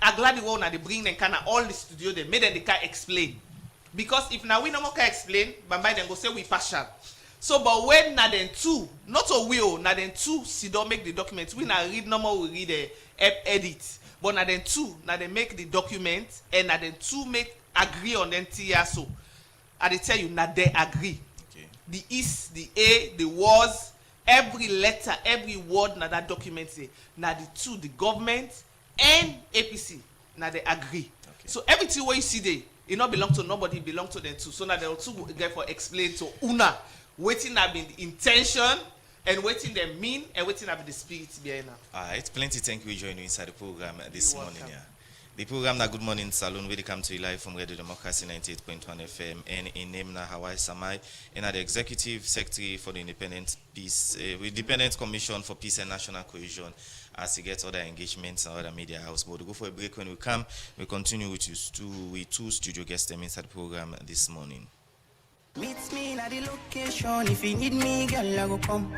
I'm glad the one they bring them kind of all the studio, they made them they can explain. Because if now we no more can explain, Bambai then go say we partial. So, but when na then two, not a will, na then two, see don't make the documents. We na read normal, we read the edit. But na then two, na they make the document, and na then two make agree on them so. I they tell you, na they agree. Okay. The is, the a, the was, every letter, every word na that document say, na the two, the government and APC, na they agree. Okay. So everything what you see there, it not belong to nobody, it belong to them too. So now they also therefore explain to una. Waiting have been the intention and waiting they mean and waiting have been the spirit behind it. Alright, plenty thank you for joining inside the program this You're morning. welcome. Yeah. The program na Good Morning Salon, where they come to you live from Radio Democracy 98.1 FM and in name na Hawaii Samai and the Executive Secretary for the Independent Peace, Independent Commission for Peace and National Cohesion, as he gets other engagements and other media house. But we'll go for a break. When we come, we continue with two studio guests them inside the program this morning. Meet me at the location. If you need me, girl, I go come.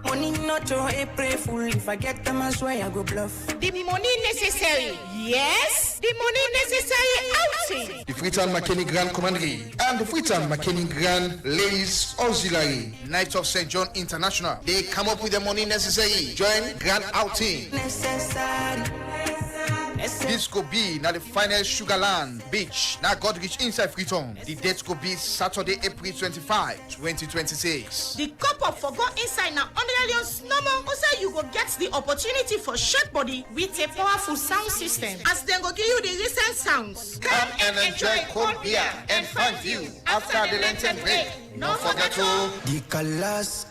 Money not to April fool. If I get them, I swear I go bluff. The money necessary. Yes, the money necessary outing. The Freetown McKinney Grand Commandery and the Freetown McKinney Grand Ladies Auxiliary Knights of St. John International. They come up with the money necessary. Join Grand Outing. Necessary. This could be now the final Sugarland Beach. Now God reach inside Freetown. The date could be Saturday, April 25, 2026. The couple for go inside now 100 million snowman. Also, you go get the opportunity for short body with a powerful sound system. As they go give you the recent sounds. Come and enjoy cold beer and fun view after the Lenten break. Don't forget to The colors.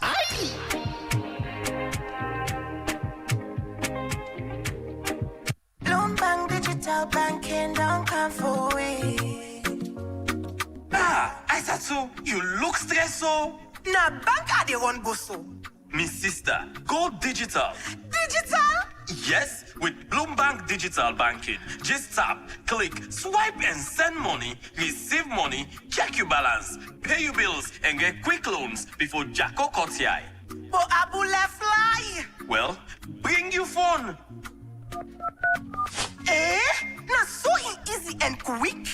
Bloomberg Digital Banking don't come for we. Aisatu, you look stressed so. Na bank they run go so. Me sister, go digital. Digital? Yes, with Bloomberg Digital Banking. Just tap, click, swipe and send money, receive money, check your balance, pay your bills and get quick loans before Jacko cuts your eye. But Abule fly. Well, bring your phone. Na so easy and quick.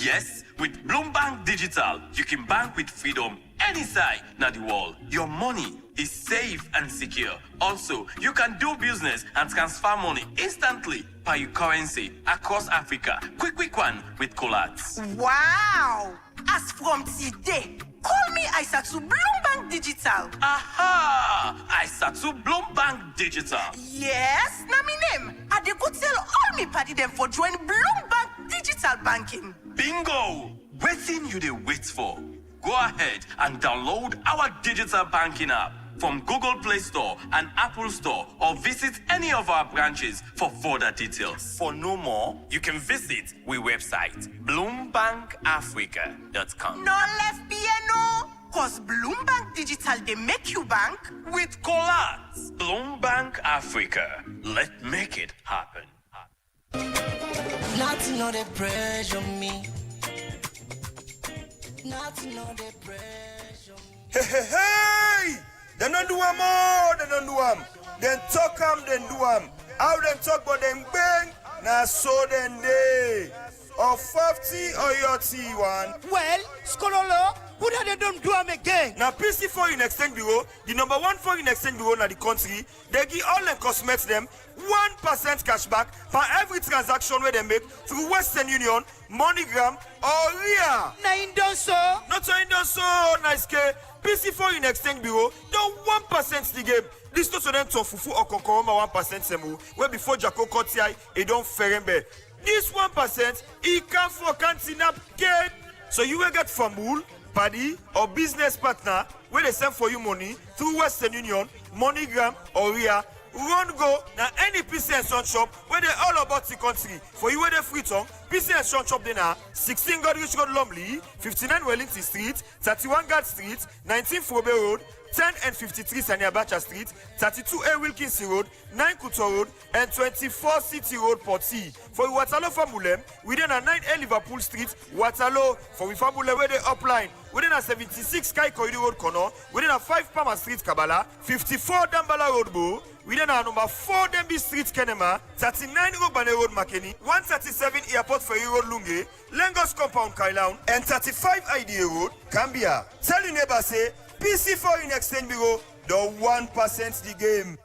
Yes, with Bloomberg Digital, you can bank with freedom any side na the world. Your money is safe and secure. Also, you can do business and transfer money instantly by your currency across Africa. Quick one with Colats. Wow! As from today, call me Aisatu Bloomberg Digital. Aha! Aisatu Bloomberg Digital. Yes, na me name. I dey go tell all me party them for join Bloomberg Digital Banking. Bingo! Waiting you dey wait for. Go ahead and download our digital banking app from Google Play Store and Apple Store or visit any of our branches for further details. For no more, you can visit we website bloombankafrica.com. No left piano, cause Bloomberg Digital they make you bank. With Colats, Bloombank Africa. Let's make it happen. Not to know the pressure me. Not to know the pressure me. Hey! They don't do them more, they don't do them. Then talk them, then do them. How them talk about them bang, now so then they. Or 50 or your T1. Well, Skololo, who they don't do them again? Now PC Foreign Exchange Bureau, the number one foreign exchange bureau in the country, they give all them customers them 1% cashback for every transaction where they make through Western Union, MoneyGram, or RIA. Na indonso. Not so indonso, nice K. PC Foreign Exchange Bureau, don't 1% the game. This to them to fufu or konkoroma 1% semu, where before Jacko Kotiai, it don't ferembe. This 1%, it come for cantina get. So you will get famul, paddy, or business partner where they send for you money through Western Union, MoneyGram, or RIA. run go na any PC and Son shop where they all about the country. For you where they free tongue, PC and Son shop they na 16 God Rich Road Lumley, 59 Wellington Street, 31 Guard Street, 19 Frobe Road, 10 and 53 Saniabacha Street, 32A Wilkinson Road, 9 Kuto Road, and 24 City Road, Port C. For Waterloo Famulem, within a 9A Liverpool Street, Waterloo. For Famulem where they upline, within a 76 Sky Corridor Road Corner, within a 5 Palmer Street Kabbalah, 54 Dambala Road Bo, within a number 4 Denby Street Kenema, 39 Rogbane Road Makeni, 137 Airport Ferry Road Lunge, Lagos Compound Kailaun, and 35 IDA Road, Cambia. Tell your neighbor say, PC Foreign Exchange Bureau, the 1% the game.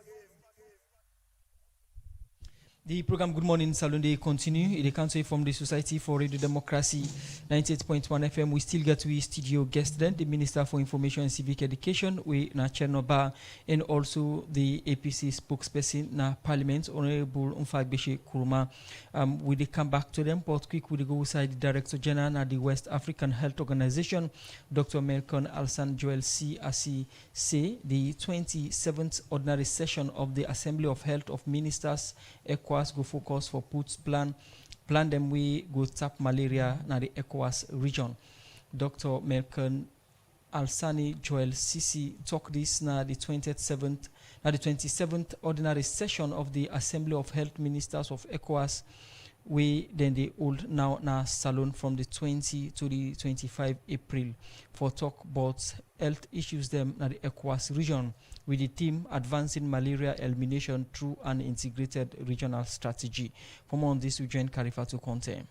The program Good Morning Salon continue. It comes from the Society for Radio Democracy 98.1 FM. We still get to studio guest then, the Minister for Information and Civic Education, na Chernoba, and also the APC spokesperson na Parliament, Honorable Umfagbeshe Kuruma. We will come back to them, but quick we go inside the Director General of the West African Health Organization, Dr. Melkon Alsan Joel C. Asi say the 27th ordinary session of the Assembly of Health of Ministers ECOWAS go focus for puts plan them we go tap malaria na the ECOWAS region. Dr. Melkon Alsani Joel Sisi talk this na the 27th ordinary session of the Assembly of Health Ministers of ECOWAS. We then they hold now na salon from the 20 to the 25 April for talk about health issues them na the ECOWAS region, with the team advancing malaria elimination through an integrated regional strategy. For more on this, we join Karifatu Conte.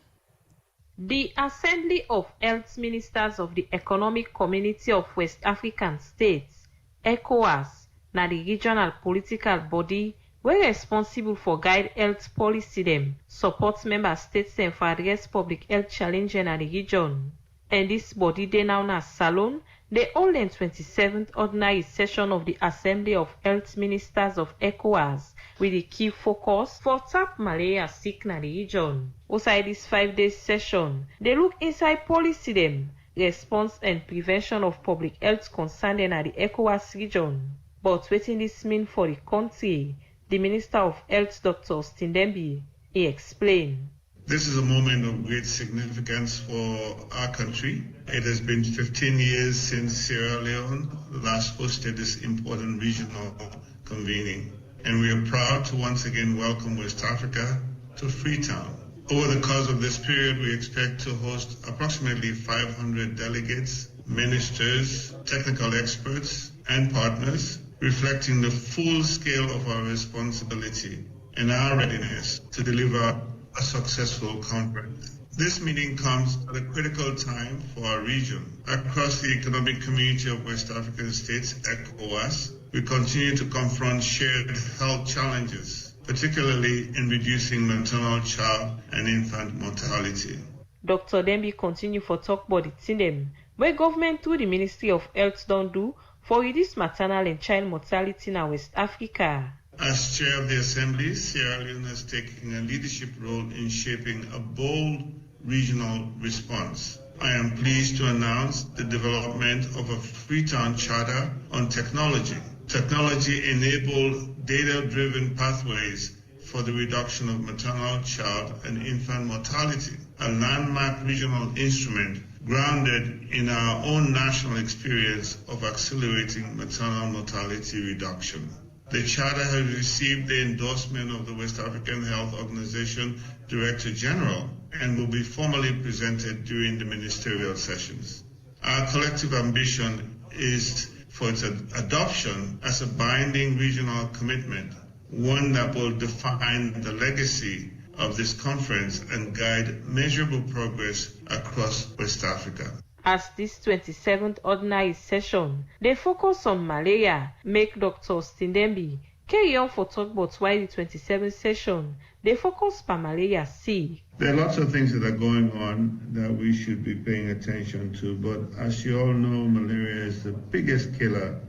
The Assembly of Health Ministers of the Economic Community of West African States, ECOWAS, na the regional political body wey responsible for guide health policy them, support member states and for address public health challenge in the region. And this body dey now na Salon, the hold the 27th ordinary session of the Assembly of Health Ministers of ECOWAS, with the key focus for tap malaria sick na the region. Outside this 5-day session, they look inside policy them, response and prevention of public health concern in the ECOWAS region. But wetin this mean for the country? The Minister of Health, Dr. Stindembi, he explained. This is a moment of great significance for our country. It has been 15 years since Sierra Leone last hosted this important regional convening, and we are proud to once again welcome West Africa to Freetown. Over the course of this period, we expect to host approximately 500 delegates, ministers, technical experts, and partners, reflecting the full scale of our responsibility and our readiness to deliver a successful conference. This meeting comes at a critical time for our region. Across the economic community of West African states, ECOWAS, we continue to confront shared health challenges, particularly in reducing maternal, child, and infant mortality. Dr. Dembi continue for talk about the thing where government through the Ministry of Health don't do for reduce maternal and child mortality in West Africa. As chair of the Assembly, Sierra Leone has taken a leadership role in shaping a bold regional response. I am pleased to announce the development of a Freetown Charter on technology. Technology-enabled data-driven pathways for the reduction of maternal, child, and infant mortality, a landmark regional instrument grounded in our own national experience of accelerating maternal mortality reduction. The Charter has received the endorsement of the West African Health Organization Director General and will be formally presented during the ministerial sessions. Our collective ambition is for its adoption as a binding regional commitment, one that will define the legacy of this conference and guide measurable progress across West Africa. As this 27th ordinary session, they focus on malaria, make Dr. Stindembi carry on for talk about why the 27th session, they focus on malaria C. There are lots of things that are going on that we should be paying attention to, but as you all know, malaria is the biggest killer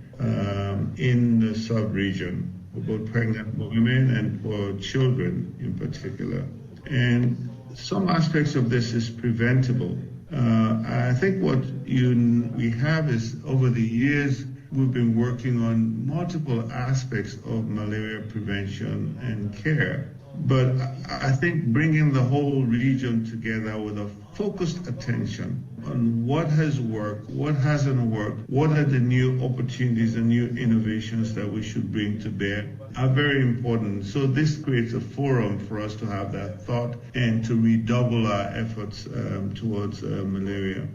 in the sub-region, for both pregnant women and for children in particular. And some aspects of this is preventable. I think what we have is, over the years, we've been working on multiple aspects of malaria prevention and care. But I think bringing the whole region together with a focused attention on what has worked, what hasn't worked, what are the new opportunities and new innovations that we should bring to bear are very important. So this creates a forum for us to have that thought and to redouble our efforts towards malaria.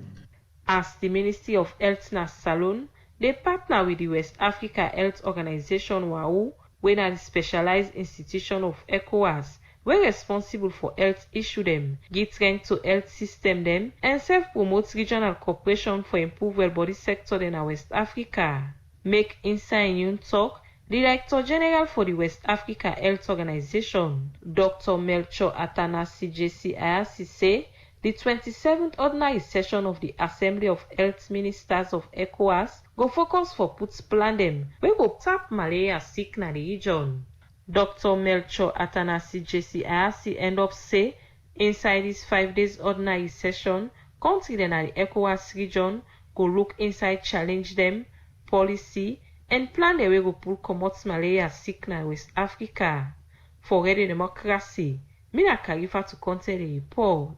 As the Ministry of Health na Salone, they partner with the West Africa Health Organization WAU, when are the specialized institution of ECOWAS, we're responsible for health issue them, give strength to health system them, and self-promote regional cooperation for improve well body sector in West Africa. Make inside new talk, the Director General for the West Africa Health Organization, Dr. Melchior Atanasi JC say, the 27th ordinary session of the Assembly of Health Ministers of ECOWAS go focus for put plan them wey go tap malaria sick na the region. Dr. Melchior Atanasi JC end up say, inside this 5 days ordinary session, country then at the ECOWAS region go look inside challenge them, policy, and plan the way go pull comot malaria sick na West Africa. For Radio Democracy, Mina Khalifa to content the report.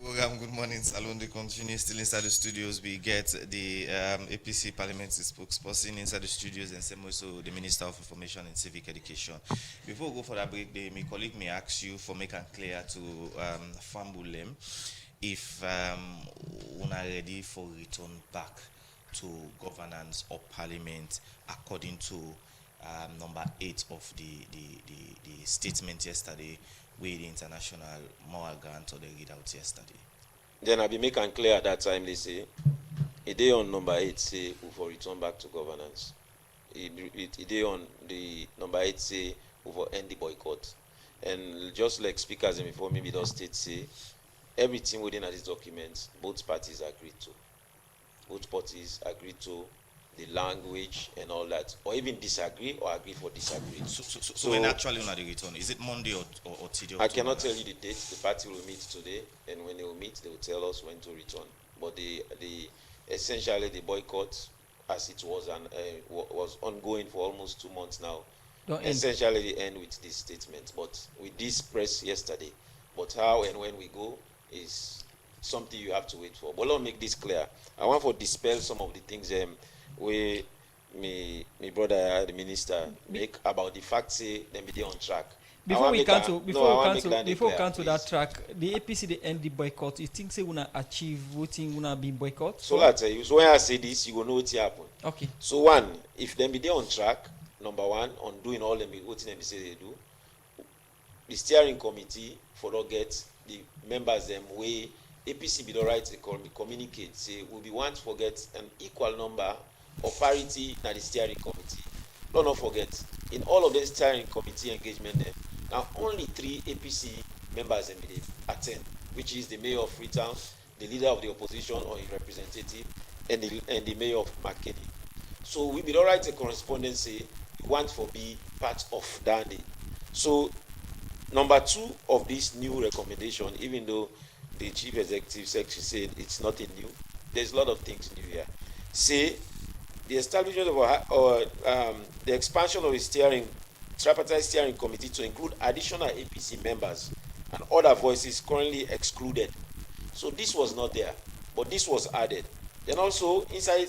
Program Good Morning Salon, they continue still inside the studios. We get the APC parliamentary spokesperson inside the studios, and same also the Minister of Information and Civic Education. Before we go for that break, my colleague may ask you for make it clear to Fambulem if we are ready for return back to governance or parliament according to number 8 of the statement yesterday with the international moral grant or they read out yesterday. Then I be making clear at that time they say a day on number 8 say we for return back to governance. A day on the number 8 say we for end the boycott. And just like speakers before me those states say everything within this document both parties agreed to. Both parties agreed to the language and all that, or even disagree or agree for disagree. So when actually on the return, is it Monday or today? I cannot tell you the date. The party will meet today, and when they will meet, they will tell us when to return. But the essentially the boycott, as it was was ongoing for almost 2 months now, essentially they end with this statement. But with this press yesterday, but how and when we go is something you have to wait for. But let me make this clear. I want to dispel some of the things where my brother, the minister, make about the fact say them be on track. Before we come to that track, the APC they end the boycott. You think say wanna achieve voting wanna be boycott? So I tell you. So when I say this, you go know what happen. Okay. So one, if them be on track, number one, on doing all them what them say they do, the steering committee for not get the members them way APC be the right to communicate. Say we be want to forget an equal number or parity na the steering committee. Don't not forget, in all of the steering committee engagement, now only 3 APC members attend, which is the mayor of Freetown, the leader of the opposition or his representative, and the mayor of Makeni. So we be all right a correspondence say we want for be part of that day. So number 2 of this new recommendation, even though the chief executive secretary said it's nothing new, there's a lot of things new here. Say the establishment of the expansion of a tripartite steering committee to include additional APC members and other voices currently excluded. So this was not there, but this was added. Then also inside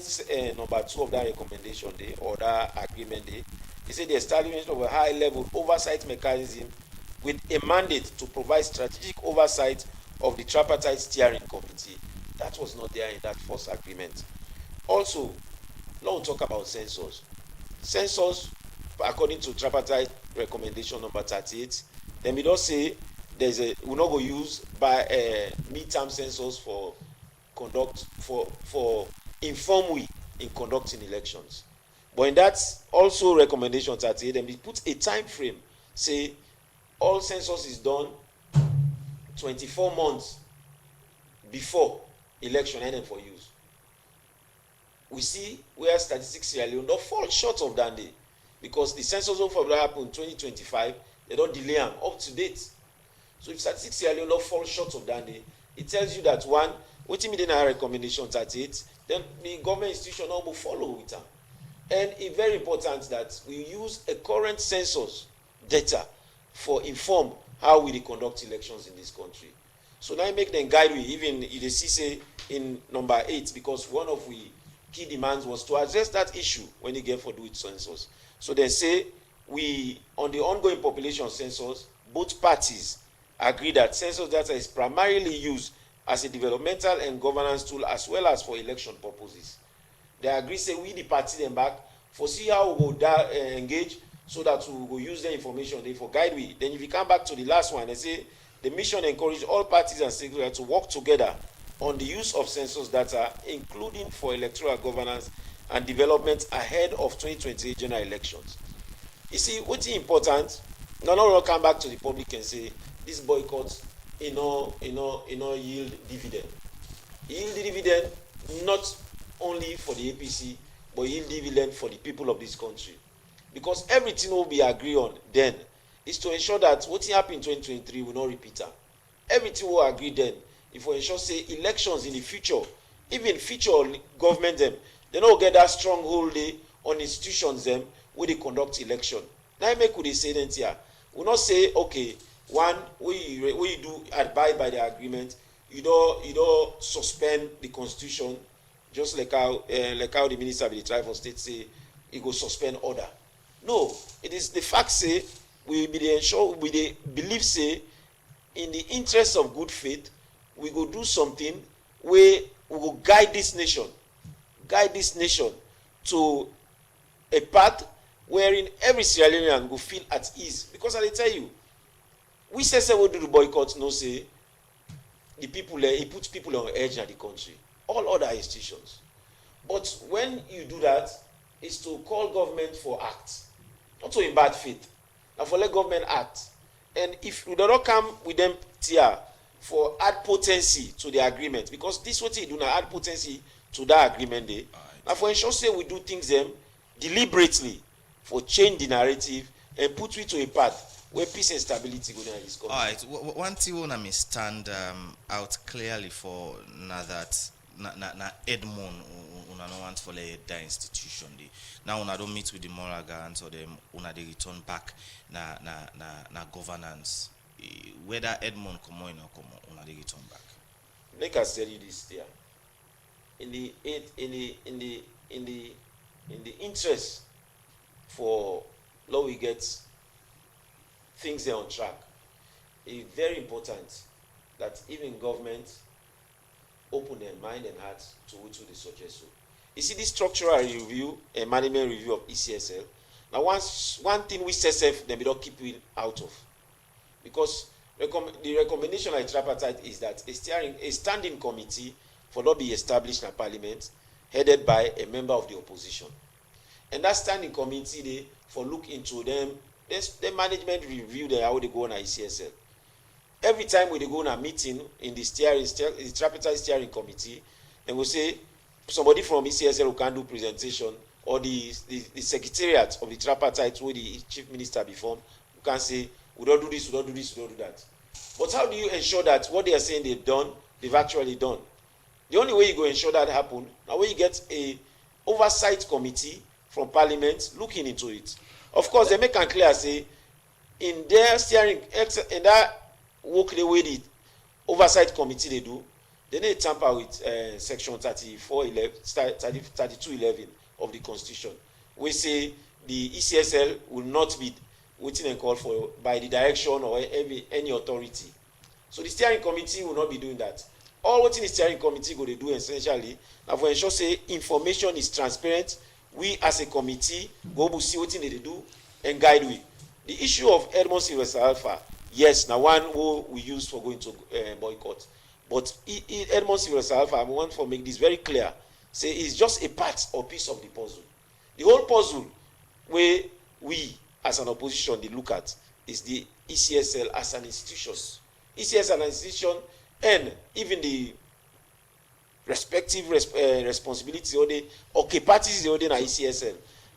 number 2 of that recommendation day or that agreement day, he said the establishment of a high-level oversight mechanism with a mandate to provide strategic oversight of the tripartite steering committee. That was not there in that first agreement. Also, now we'll talk about census. Census, according to tripartite recommendation number 38, then we don't say we're not going to use by midterm census for inform we in conducting elections. But in that also recommendation 38, then we put a time frame, say all census is done 24 months before election ended for use. We see where statistics Sierra Leone don't fall short of that day because the census will happen in 2025, they don't delay them up to date. So if statistics Sierra Leone don't fall short of that day, it tells you that one, wetin be the recommendation 38, then the government institution no go follow with am. And it's very important that we use a current census data for inform how we dey conduct elections in this country. So now make them guide we, even you dey see say in number 8, because one of we key demands was to address that issue when they get for do it census. So they say we, on the ongoing population census, both parties agree that census data is primarily used as a developmental and governance tool as well as for election purposes. They agree say we the party them back for see how we go engage so that we go use the information they for guide we. Then if you come back to the last one, they say the mission encourage all parties and stakeholders to work together on the use of census data, including for electoral governance and development ahead of 2028 general elections. You see, what's important, now we'll come back to the public and say this boycott, yield dividend. Yield dividend not only for the APC, but yield dividend for the people of this country. Because everything will be agreed on then is to ensure that what happened in 2023 will not repeat. Everything will agree then. If we ensure say elections in the future, even future government them, they don't get that stronghold on institutions them where they conduct election. Now make we say that here. We not say okay, one we do abide by the agreement. You don't suspend the constitution, just like how the minister of the tribe of state say he go suspend order. No, it is the fact say we believe say in the interest of good faith we go do something where we will guide this nation to a path wherein every Sierra Leonean will feel at ease. Because I tell you, we say we do the boycott, no say the people it puts people on edge in the country, all other institutions. But when you do that, it's to call government for act, not to in bad faith. Now for let government act. And if we do not come with them here for add potency to the agreement, because this what you do now, add potency to that agreement day. Now for ensure say we do things them deliberately for change the narrative and put it to a path where peace and stability go down in this country. All right, one thing I want to stand out clearly for now that na Edmond una no want for the institution dey. Now una don't meet with the moral guarantors or them una they return back na governance. Whether Edmond come or not come, una they return back. Make us tell you this there. In the interest for law we get things there on track, it's very important that even government open their mind and heart to what they suggest. So, you see this structural review and management review of ECSL. Now, one thing we CSF then we don't keep it out of, because the recommendation of tripartite is that a standing committee for not be established in Parliament, headed by a member of the opposition, and that standing committee they for look into them. The management review they how they go on ECSL. Every time we go on a meeting in the tripartite steering committee, and we say somebody from ECSL who can do presentation, or the secretariat of the tripartite where the chief minister before who can say we don't do this, we don't do this, we don't do that. But how do you ensure that what they are saying they've actually done? The only way you go ensure that happen now when you get a oversight committee from Parliament looking into it. Of course, they make it clear say in their steering in that work the way the oversight committee they do, they need to tamper with section 3211 of the Constitution. We say the ECSL will not be waiting and call for by the direction or any authority. So the steering committee will not be doing that. All what in the steering committee go to do essentially now for ensure say information is transparent. We as a committee go to see what they do and guide we. The issue of Edmond Sylvester Alpha, yes, now one who we use for going to boycott. But Edmond Sylvester Alpha, I want to make this very clear. Say it's just a part or piece of the puzzle. The whole puzzle where we as an opposition they look at is the ECSL as an institution. ECSL as an institution and even the respective responsibilities or capacities they in ECSL.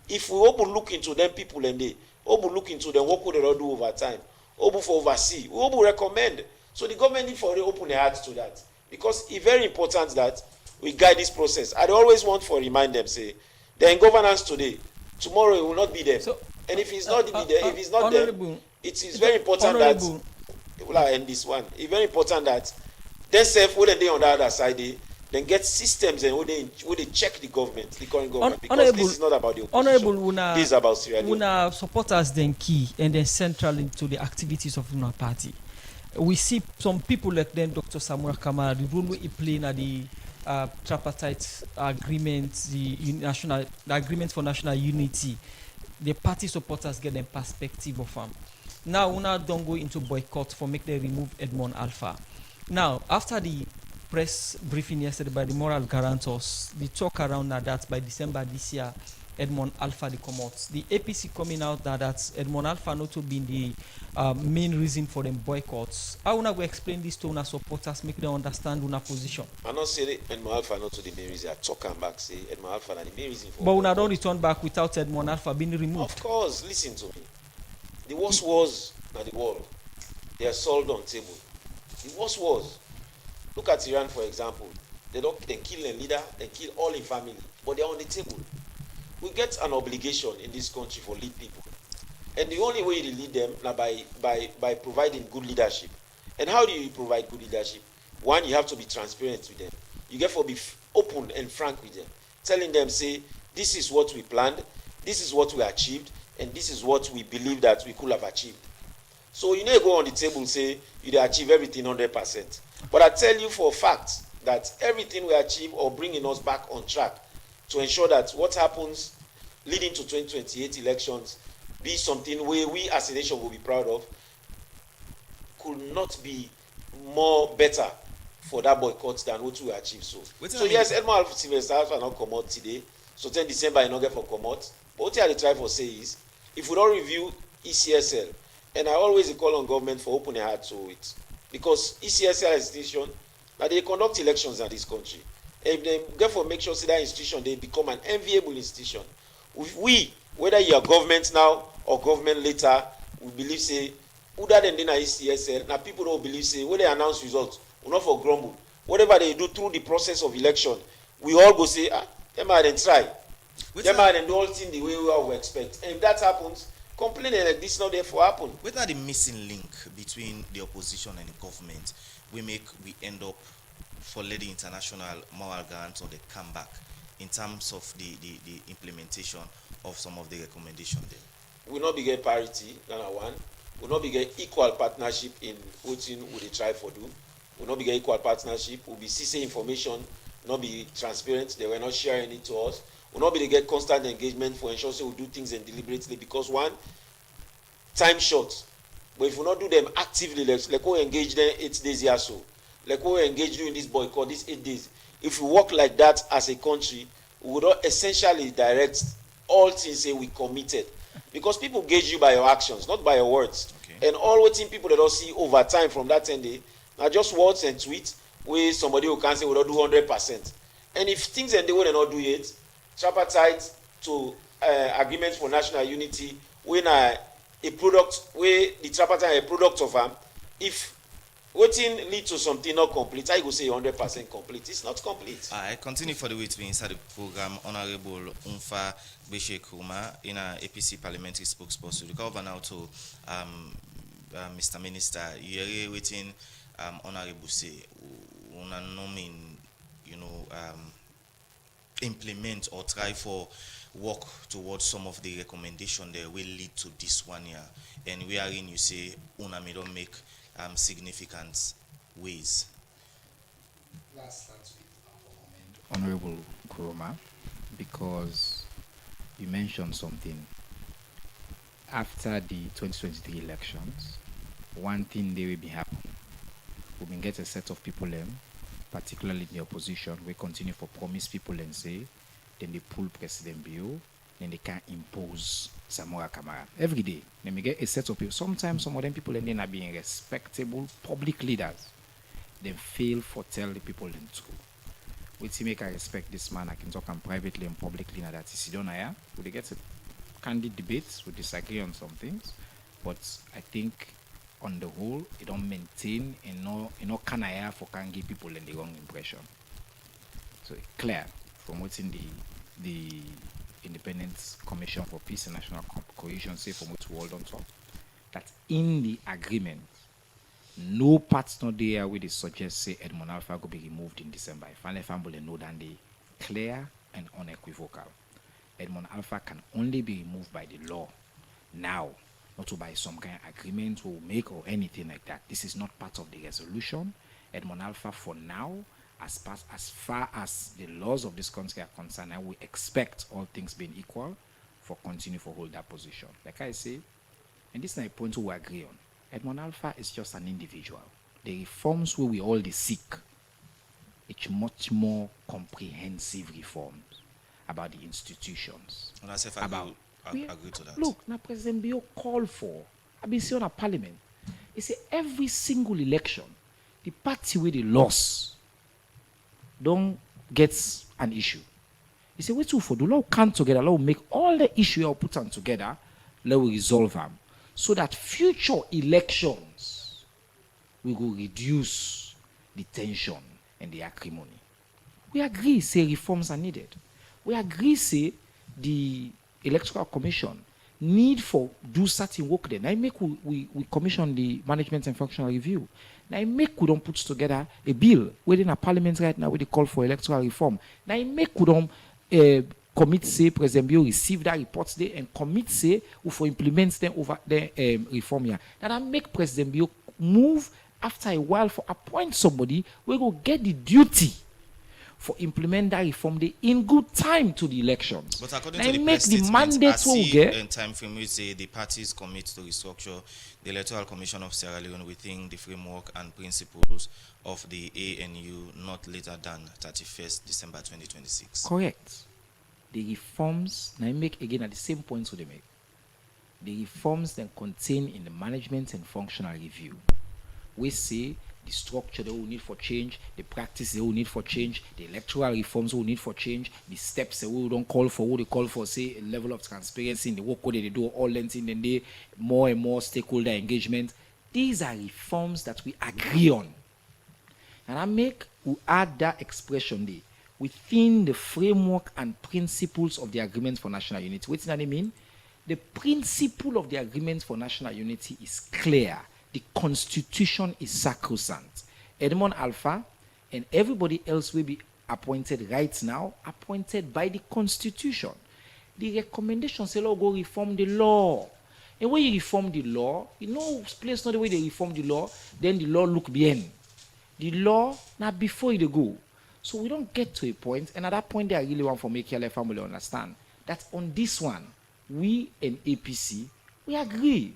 If we open look into them people and they open look into them what could they do over time, open for oversee, we open recommend. So the government need for open their hearts to that. Because it's very important that we guide this process. I always want to remind them, say, they're in governance today. Tomorrow it will not be there. So, and if it's not there, if it's not there, it is very important that will I end this one. It's very important that they self when they on the other side they then get systems and who they check the government, the current government, because this is not about the opposition. This is about Sierra Leone. Una supporters then key and then central into the activities of our party. We see some people like then Dr. Samura Kamara, the role he play in the tripartite agreement, the agreement for national unity. The party supporters get them perspective of them. Now una don't go into boycott for make them remove Edmond Alpha. Now after the press briefing yesterday by the moral guarantors, the talk around that by December this year, Edmond Alpha they come out. The APC coming out that Edmond Alpha not to be the main reason for them boycotts. How una go explain this to una supporters, make them understand una position? I not say Edmond Alpha not to the main reason. I talk and back say Edmond Alpha not the main reason for. But una don't return back without Edmond Alpha being removed. Of course, listen to me. The worst was na the world. They are sold on table. The worst was. Look at Iran, for example. They kill a leader, they kill all in family, but they are on the table. We get an obligation in this country for lead people, and the only way to lead them now by providing good leadership. And how do you provide good leadership? One, you have to be transparent with them. You get to be open and frank with them, telling them, say, this is what we planned, this is what we achieved, and this is what we believe that we could have achieved. So you need to go on the table and say you achieve everything 100%. But I tell you for a fact that everything we achieve or bringing us back on track to ensure that what happens leading to 2028 elections be something where we as a nation will be proud of, could not be more better for that boycott than what we achieved. So yes, Edmond Sylvester Alpha not come out today. So 10 December I not get for come out. But what I try for say is, if we don't review ECSL, and I always call on government for opening their heart to it, because ECSL institution, now they conduct elections in this country. If they therefore make sure that institution they become an enviable institution. If we, whether you are government now or government later, we believe say, other than the ECSL, now people don't believe say when they announce results, we not for grumble. Whatever they do through the process of election, we all go say, them might then try. Them might then do all things the way we expect. And if that happens, complaining like this not therefore happen. What are the missing link between the opposition and the government? We end up for letting international moral guarantors they come back in terms of the implementation of some of the recommendations there. We not be get parity, number one. We not be get equal partnership in what they try for do. We not be get equal partnership. We be CC information, not be transparent. They were not sharing it to us. We not be to get constant engagement for ensure we do things and deliberately, because one, time short. But if we not do them actively, like we engage them 8 days here so. Like we engage during this boycott, these 8 days. If we work like that as a country, we would essentially direct all things say we committed. Because people gauge you by your actions, not by your words. Okay. And all what people that don't see over time from that 10 days, now just words and tweets where somebody who can say we don't do 100%. And if things and they will not do it, tripartite to agreements for national unity, when a product where the tripartite a product of them, if waiting lead to something not complete, I go say 100% complete. It's not complete. I continue for the way to be inside the program. Honorable Umfa Beshe Kuma, in a APC parliamentary spokesperson. We cover now to Mr. Minister. You're waiting, Honorable say, una no mean, implement or try for work towards some of the recommendation that will lead to this 1 year, and wherein you say una may don't make significant ways. Honorable Kuroma, because you mentioned something. After the 2023 elections, one thing they will be happening. We will get a set of people particularly the opposition, we continue for promise people and say, then they pull President Bill, then they can't impose Samora Kamara. Every day, then we get a set of people. Sometimes some of them people and then are being respectable public leaders. Then fail for tell the people in school. With him, I respect this man. I can talk him privately and publicly now that is done here. We get a candid debates, we disagree on some things, but I think on the whole, it don't maintain and no can I for can give people in the wrong impression. So it's clear from what's in the Independent Commission for Peace and National Cohesion, say from what we hold on top, that in the agreement, no parts not there where they suggest say Edmond Alpha go be removed in December. If I family know that they clear and unequivocal. Edmond Alpha can only be removed by the law now, not to by some kind of agreement we'll make or anything like that. This is not part of the resolution. Edmond Alpha for now, as far as the laws of this country are concerned, and we expect all things being equal for continue to hold that position. Like I say, and this is a point we agree on. Edmond Alpha is just an individual. The reforms where we all seek, it's much more comprehensive reforms about the institutions. And as if I agree to that. Look, now President Bio called for, I've been seeing on a parliament. He said every single election, the party where they lost don't get an issue. He said, wait for the law come together, law make all the issue you put on together, let we resolve them. So that future elections we will reduce the tension and the acrimony. We agree, say reforms are needed. We agree, say the Electoral Commission need for do certain work there. Now make we commission the management and functional review. Now make we don't put together a bill within a parliament right now where they call for electoral reform. Now make we don't commit say President Bio receive that reports there and commit say who for implement them over the reform here. Now that make President Bio move after a while for appoint somebody we go get the duty for implement that reform day in good time to the elections. But according now to the make press the statement, mandate will get in time frame we say the parties commit to restructure the Electoral Commission of Sierra Leone within the framework and principles of the ANU not later than 31st December 2026. correct. The reforms now make again at the same points they make. The reforms then contain in the management and functional review. We say the structure they will need for change, the practice they will need for change, the electoral reforms they will need for change, the steps they will don't call for, what they call for, say, a level of transparency in the work they do, all lengthen and they more and more stakeholder engagement. These are reforms that we agree on. And we add that expression there within the framework and principles of the agreement for national unity. What does that mean? The principle of the agreement for national unity is clear. The constitution is sacrosanct. Edmond Alpha and everybody else will be appointed right now, appointed by the constitution. The recommendation say, go reform the law. And when you reform the law, place not the way they reform the law, then the law look behind. The law, now before you go. So we don't get to a point, and at that point, I really want to make your family understand that on this one, we and APC, we agree.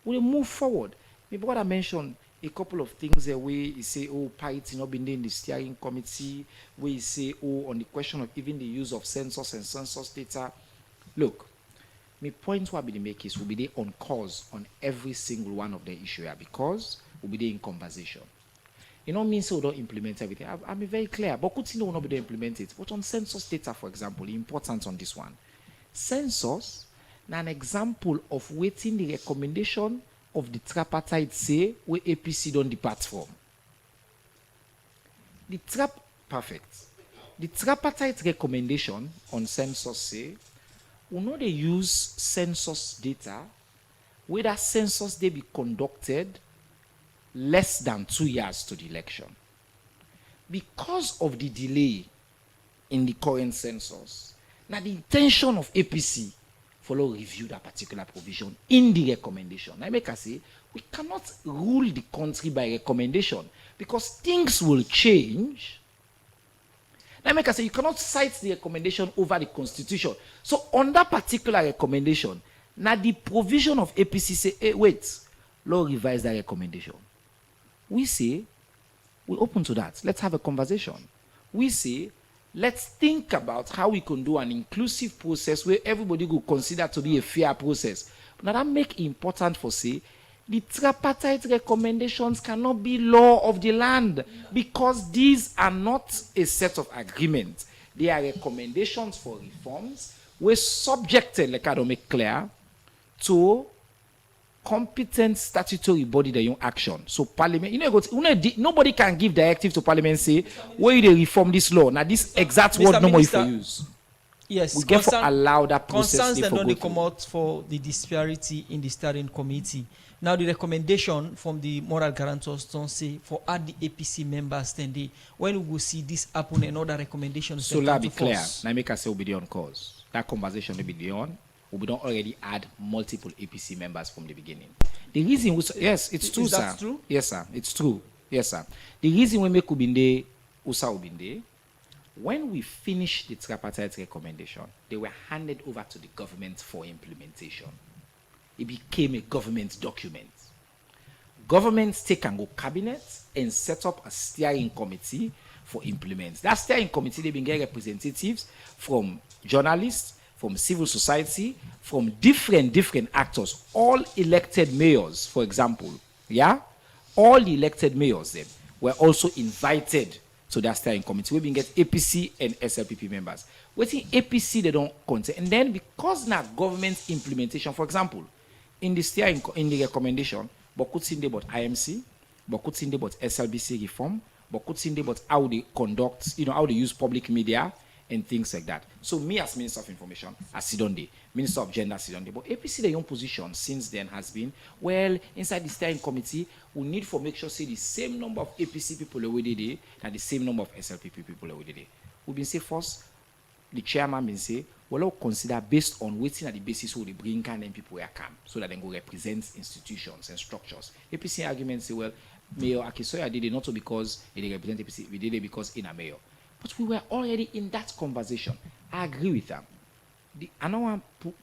We move forward. Maybe what I mentioned, a couple of things there where you say, parity not been there in the steering committee, where you say, on the question of even the use of census and census data. Look, my point will be the make is will be there on cause on every single one of the issue here because we'll be there in conversation. It don't mean so we don't implement everything. I'm very clear, but could you know not be there implement it? But on census data, for example, the importance on this one. Census, now an example of waiting the recommendation of the tripartite say where APC don't depart from. The tripartite recommendation on census say we know they use census data where that census they be conducted less than 2 years to the election. Because of the delay in the current census, now the intention of APC follow review that particular provision in the recommendation. I make us say we cannot rule the country by recommendation because things will change. Now make us say you cannot cite the recommendation over the constitution. So on that particular recommendation, now the provision of APC say, hey, wait, law revise that recommendation. We say, we're open to that. Let's have a conversation. We say, let's think about how we can do an inclusive process where everybody will consider to be a fair process. But now that make important for say, the tripartite recommendations cannot be law of the land because these are not a set of agreements. They are recommendations for reforms. We're subjected, like I don't make clear, to competent statutory body that you action. So parliament, nobody can give directive to parliament say, where they reform this law. Now this exact Mr. word no more Minister, for use. Yes, We get for allow that process. Concerns that for only go come through. out for the disparity in the steering committee. Now the recommendation from the moral guarantors don't say for add the APC members then they when we will see this happen and other recommendations. So let be clear. Now make us say we'll be on cause. That conversation will be on. We don't already add multiple APC members from the beginning. The reason was yes, it's true, Is that sir. true? Yes, sir. It's true. Yes, sir. The reason we make Ubinde Usa Ubinde, when we finished the tripartite recommendation, they were handed over to the government for implementation. It became a government document. Governments take and go cabinet and set up a steering committee for implement. That steering committee, they've been getting representatives from journalists, from civil society, from different actors, all elected mayors, for example. Yeah? All the elected mayors then were also invited to that steering committee. We've been get APC and SLPP members. Waiting APC, they don't contain. And then because now government implementation, for example, in the recommendation, but could see about IMC, but could see about SLBC reform, but could see about how they conduct, how they use public media and things like that. So me as Minister of Information, as Sidonde, Minister of Gender, Sidonde, but APC, their own position since then has been, well, inside the steering committee, we need to make sure say the same number of APC people already there and the same number of SLPP people already there. We've been say first, the chairman been say, well, we'll consider based on waiting at the basis who they bring kind of people where come, so that they go represent institutions and structures. APC arguments say, well, Mayor Akisoya did it not because they represent APC, we did it because in a mayor. But we were already in that conversation. I agree with them. I don't want to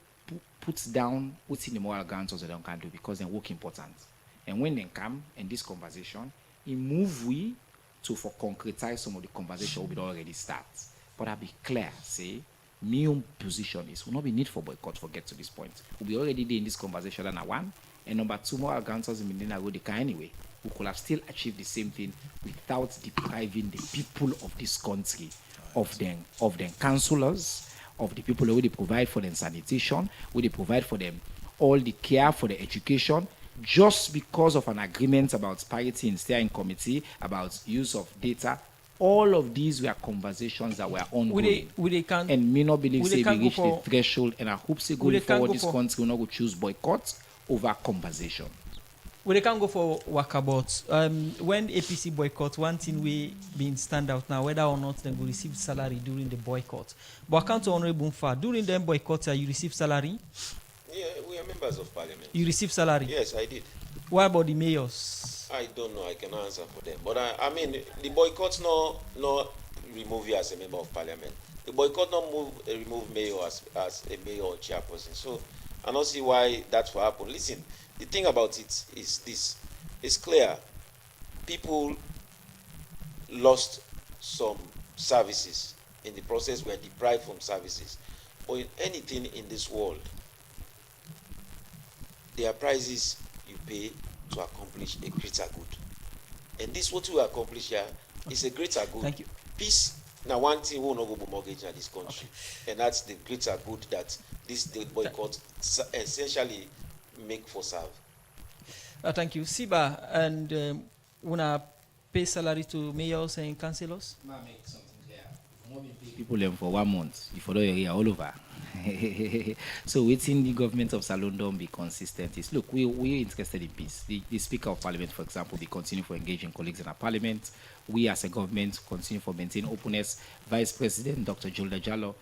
put down what's in the moral guarantors that they can do because they're work important. And when they come in this conversation, it move we to for concretize some of the conversation we already start. But I'll be clear, say, my own position is will not be need for boycott for get to this point. We'll be already there in this conversation number one. And number two, moral guarantors in Medina go the car anyway. We could have still achieved the same thing without depriving the people of this country of them councillors, of the people who they provide for them sanitation, who they provide for them all the care for the education, just because of an agreement about parity in steering committee, about use of data. All of these were conversations that were ongoing. And me not believe say we reached the threshold, and I hope say going forward this country will not go choose boycott over conversation. Well, they can't go for walkabouts. When APC boycott, one thing we been stand out now, whether or not they will receive salary during the boycott. But I can't Honorable Mfa, during the boycott, you receive salary? Yeah, we are members of parliament. You receive salary? Yes, I did. What about the mayors? I don't know. I cannot answer for them. But I mean, the boycott no remove you as a member of parliament. The boycott not remove mayor as a mayor or chairperson. So I don't see why that will happen. Listen. The thing about it is this. It's clear. People lost some services in the process, were deprived from services. Or in anything in this world, there are prices you pay to accomplish a greater good. And this what we accomplish here is a greater good. Thank you. Peace. Now one thing we will not go mortgage in this country. Okay. And that's the greater good that this boycott essentially make for serve. Thank you. Siba, and wanna pay salary to mayors and councillors? Make something clear. People them for 1 month, if you don't hear all over. So within the government of Salon don't be consistent is look, we're interested in peace. The Speaker of Parliament, for example, we continue for engaging colleagues in our parliament. We as a government continue for maintain openness. Vice President Dr. Julda Jallo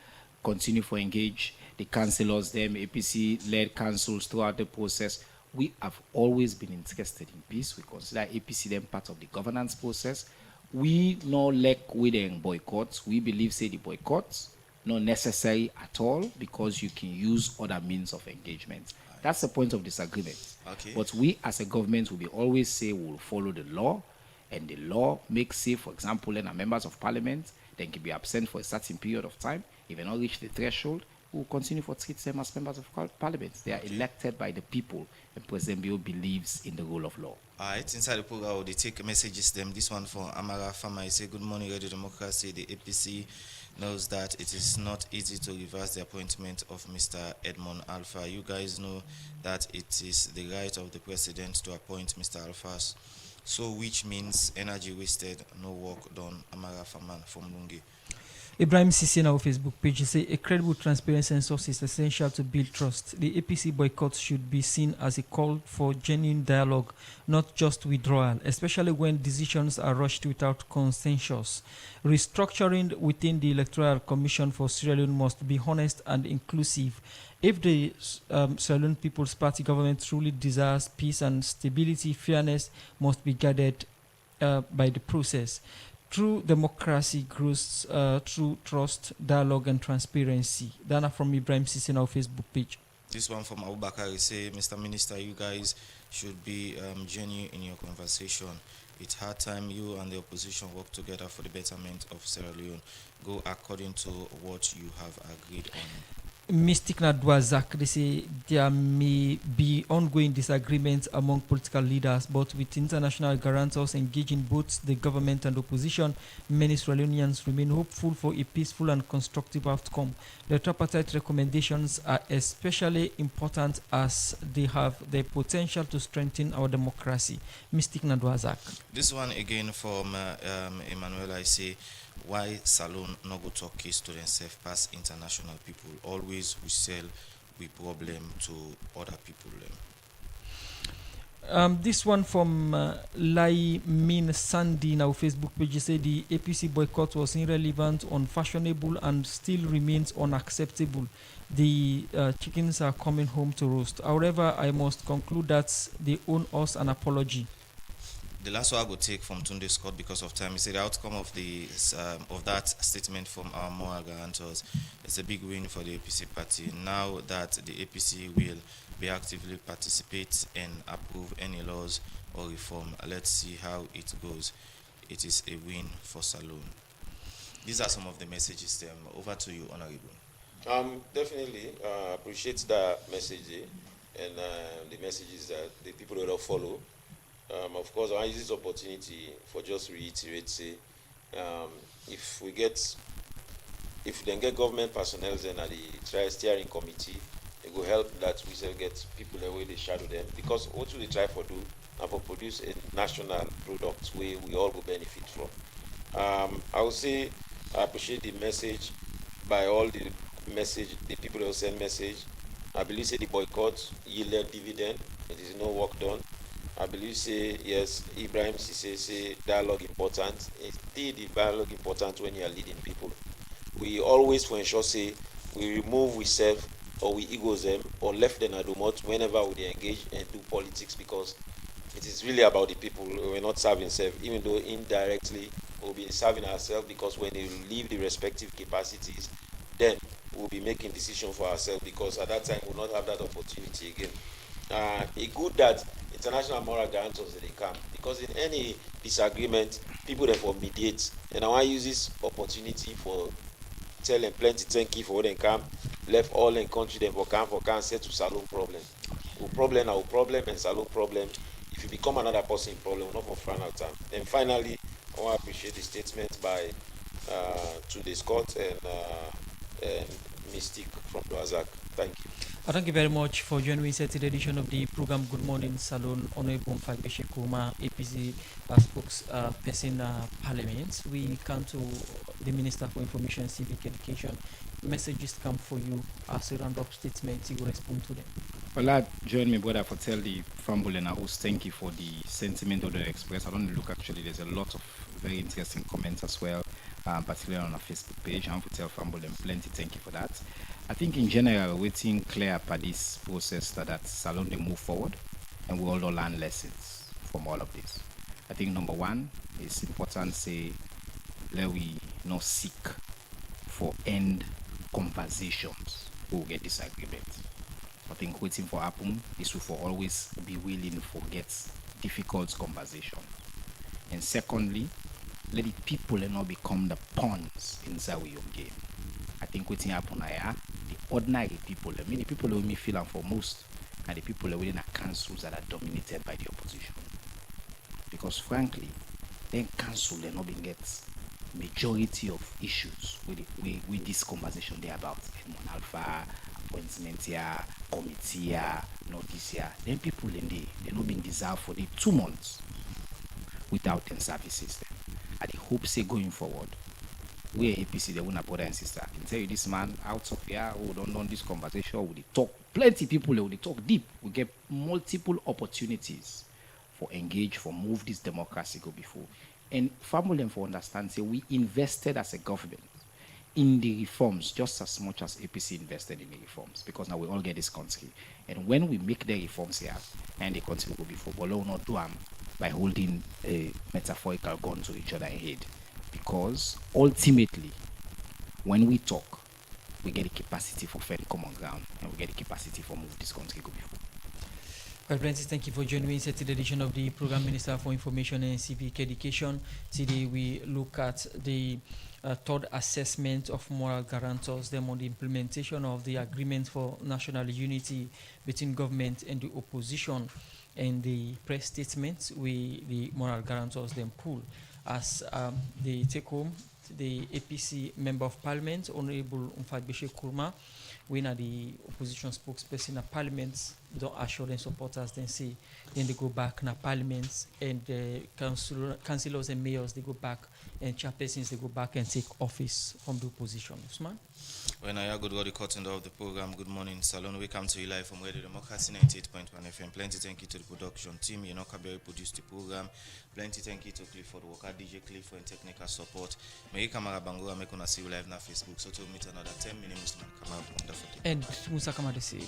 continue for engage the councillors, them APC-led councils throughout the process. We have always been interested in peace. We consider APC them part of the governance process. We no like with them boycotts. We believe say the boycotts not necessary at all because you can use other means of engagement. That's the point of disagreement. Okay. But we as a government will be always say we will follow the law, and the law makes say, for example, then members of parliament then can be absent for a certain period of time. If they not reach the threshold, we will continue for treat them as members of parliament. They are elected by the people, and President Bio believes in the rule of law. Alright, inside the program, they take messages them. This one for Amara Fama. He say, good morning, Radio Democracy, the APC knows that it is not easy to reverse the appointment of Mr. Edmond Alpha. You guys know that it is the right of the president to appoint Mr. Alpha. So which means energy wasted, no work done. Amara Faman from Lungi. Ibrahim Sisi on our Facebook page say a credible transparency and source is essential to build trust. The APC boycott should be seen as a call for genuine dialogue, not just withdrawal, especially when decisions are rushed without consensus. Restructuring within the Electoral Commission for Sierra Leone must be honest and inclusive. If the Sierra Leone People's Party government truly desires peace and stability, fairness must be guided by the process. True democracy grows through trust, dialogue, and transparency. Dana from Ibrahim Sisi on our Facebook page. This one from Abubakar say, Mr. Minister, you guys should be genuine in your conversation. It's hard time you and the opposition work together for the betterment of Sierra Leone. Go according to what you have agreed on. Mystic Nadwazak, they say there may be ongoing disagreements among political leaders, but with international guarantors engaging both the government and opposition, many Sierra Leoneans remain hopeful for a peaceful and constructive outcome. The tripartite recommendations are especially important as they have the potential to strengthen our democracy. Mystic Nadwazak. This one again from Emmanuel, I say, why Salon no go talk case to themselves past international people? Always we sell we problem to other people. This one from Lai Min Sandy in our Facebook page say the APC boycott was irrelevant, unfashionable, and still remains unacceptable. The chickens are coming home to roast. However, I must conclude that they owe us an apology. The last one I will take from Tunde Scott because of time. He said the outcome of that statement from our moral guarantors is a big win for the APC party. Now that the APC will be actively participate and approve any laws or reform, let's see how it goes. It is a win for Salon. These are some of the messages. Over to you, Honorable. Definitely appreciate that message and the messages that the people will follow. Of course, I use this opportunity for just reiterate, say, if then get government personnel then at the steering committee, it will help that we still get people the way they shadow them. Because what will they try for do and for produce a national product where we all will benefit from. I would say I appreciate the message by all the people who send message. I believe say the boycott yielded dividend. It is no work done. I believe say yes, Ibrahim say dialogue important. Indeed, the dialogue important when you are leading people. We always for ensure say we remove we self or we ego them or left them at remote whenever we engage and do politics, because it is really about the people. We're not serving self, even though indirectly we'll be serving ourselves, because when they leave the respective capacities, then we'll be making decisions for ourselves, because at that time we'll not have that opportunity again. It's good that international moral guarantors they come, because in any disagreement, people therefore mediate. And I want to use this opportunity for tell them plenty thank you for what they come. Left all in country them for can settle Salon problem. Our problem our problem and Salon problem. If you become another person problem, not for final time. And finally, I want to appreciate the statement by Tunde Scott and Mystic from Razak. Thank you. Thank you very much for joining us at the edition of the program Good Morning Salon. Honorable Fagbeshe Kuma, APC spokesperson Parliament. We come to the Minister for Information, Civic Education. Messages come for you as a round-up statement. You will respond to them. Well, I join me, brother, for tell the Fambul and host thank you for the sentiment of the express. I don't look actually. There's a lot of very interesting comments as well, particularly on our Facebook page. I want to tell Fambul and plenty thank you for that. I think in general, waiting clear up this process that Salon they move forward, and we all learn lessons from all of this. I think number one, it's important say let we not seek for end conversations who get disagreement. I think waiting for happen is to for always be willing to get difficult conversation. And secondly, let the people not become the pawns inside your game. I think waiting happen here, the ordinary people, I mean the people who me feel and for most, and the people within the councils that are dominated by the opposition. Because frankly, then council they not being get majority of issues with this conversation they about Edmond Alpha, appointment here, committee here, notice here. Then people in they not been dissolved for the 2 months without the service system. I hope say going forward, we APC they won't brother and sister. I can tell you this man out of here who don't know this conversation, we talk plenty people, we talk deep, we get multiple opportunities for engage, for move this democracy go before. And family them for understand, say we invested as a government in the reforms just as much as APC invested in the reforms, because now we all get this country. And when we make the reforms here and the country will go before, but we will not do them by holding a metaphorical gun to each other head. Because ultimately, when we talk, we get the capacity for fair common ground, and we get the capacity for move this country go before. Well, Francis, thank you for joining me in the edition of the Program Minister for Information and Civic Education. Today we look at the third assessment of moral guarantors, them on the implementation of the agreement for national unity between government and the opposition, and the press statements the moral guarantors then pull as they take home the APC Member of Parliament, Honorable Umfagbeshe Kurma, when the opposition spokesperson at Parliament don't assure them supporters, then they go back na Parliament, and the councillors and mayors they go back, and chairpersons they go back and take office from the opposition. Usman? When I good the cutting of the program, good morning, Salon. We come to you live from Radio Democracy 98.1 FM. Plenty thank you to the production team. You know, Kaberi produced the program. Plenty thank you to Clifford Walker, DJ Clifford, and technical support. May Kamara Bangura make on see you live na Facebook. So to meet another 10 minutes, Musman Kamara. Wonderful day. And Musa Kamara say.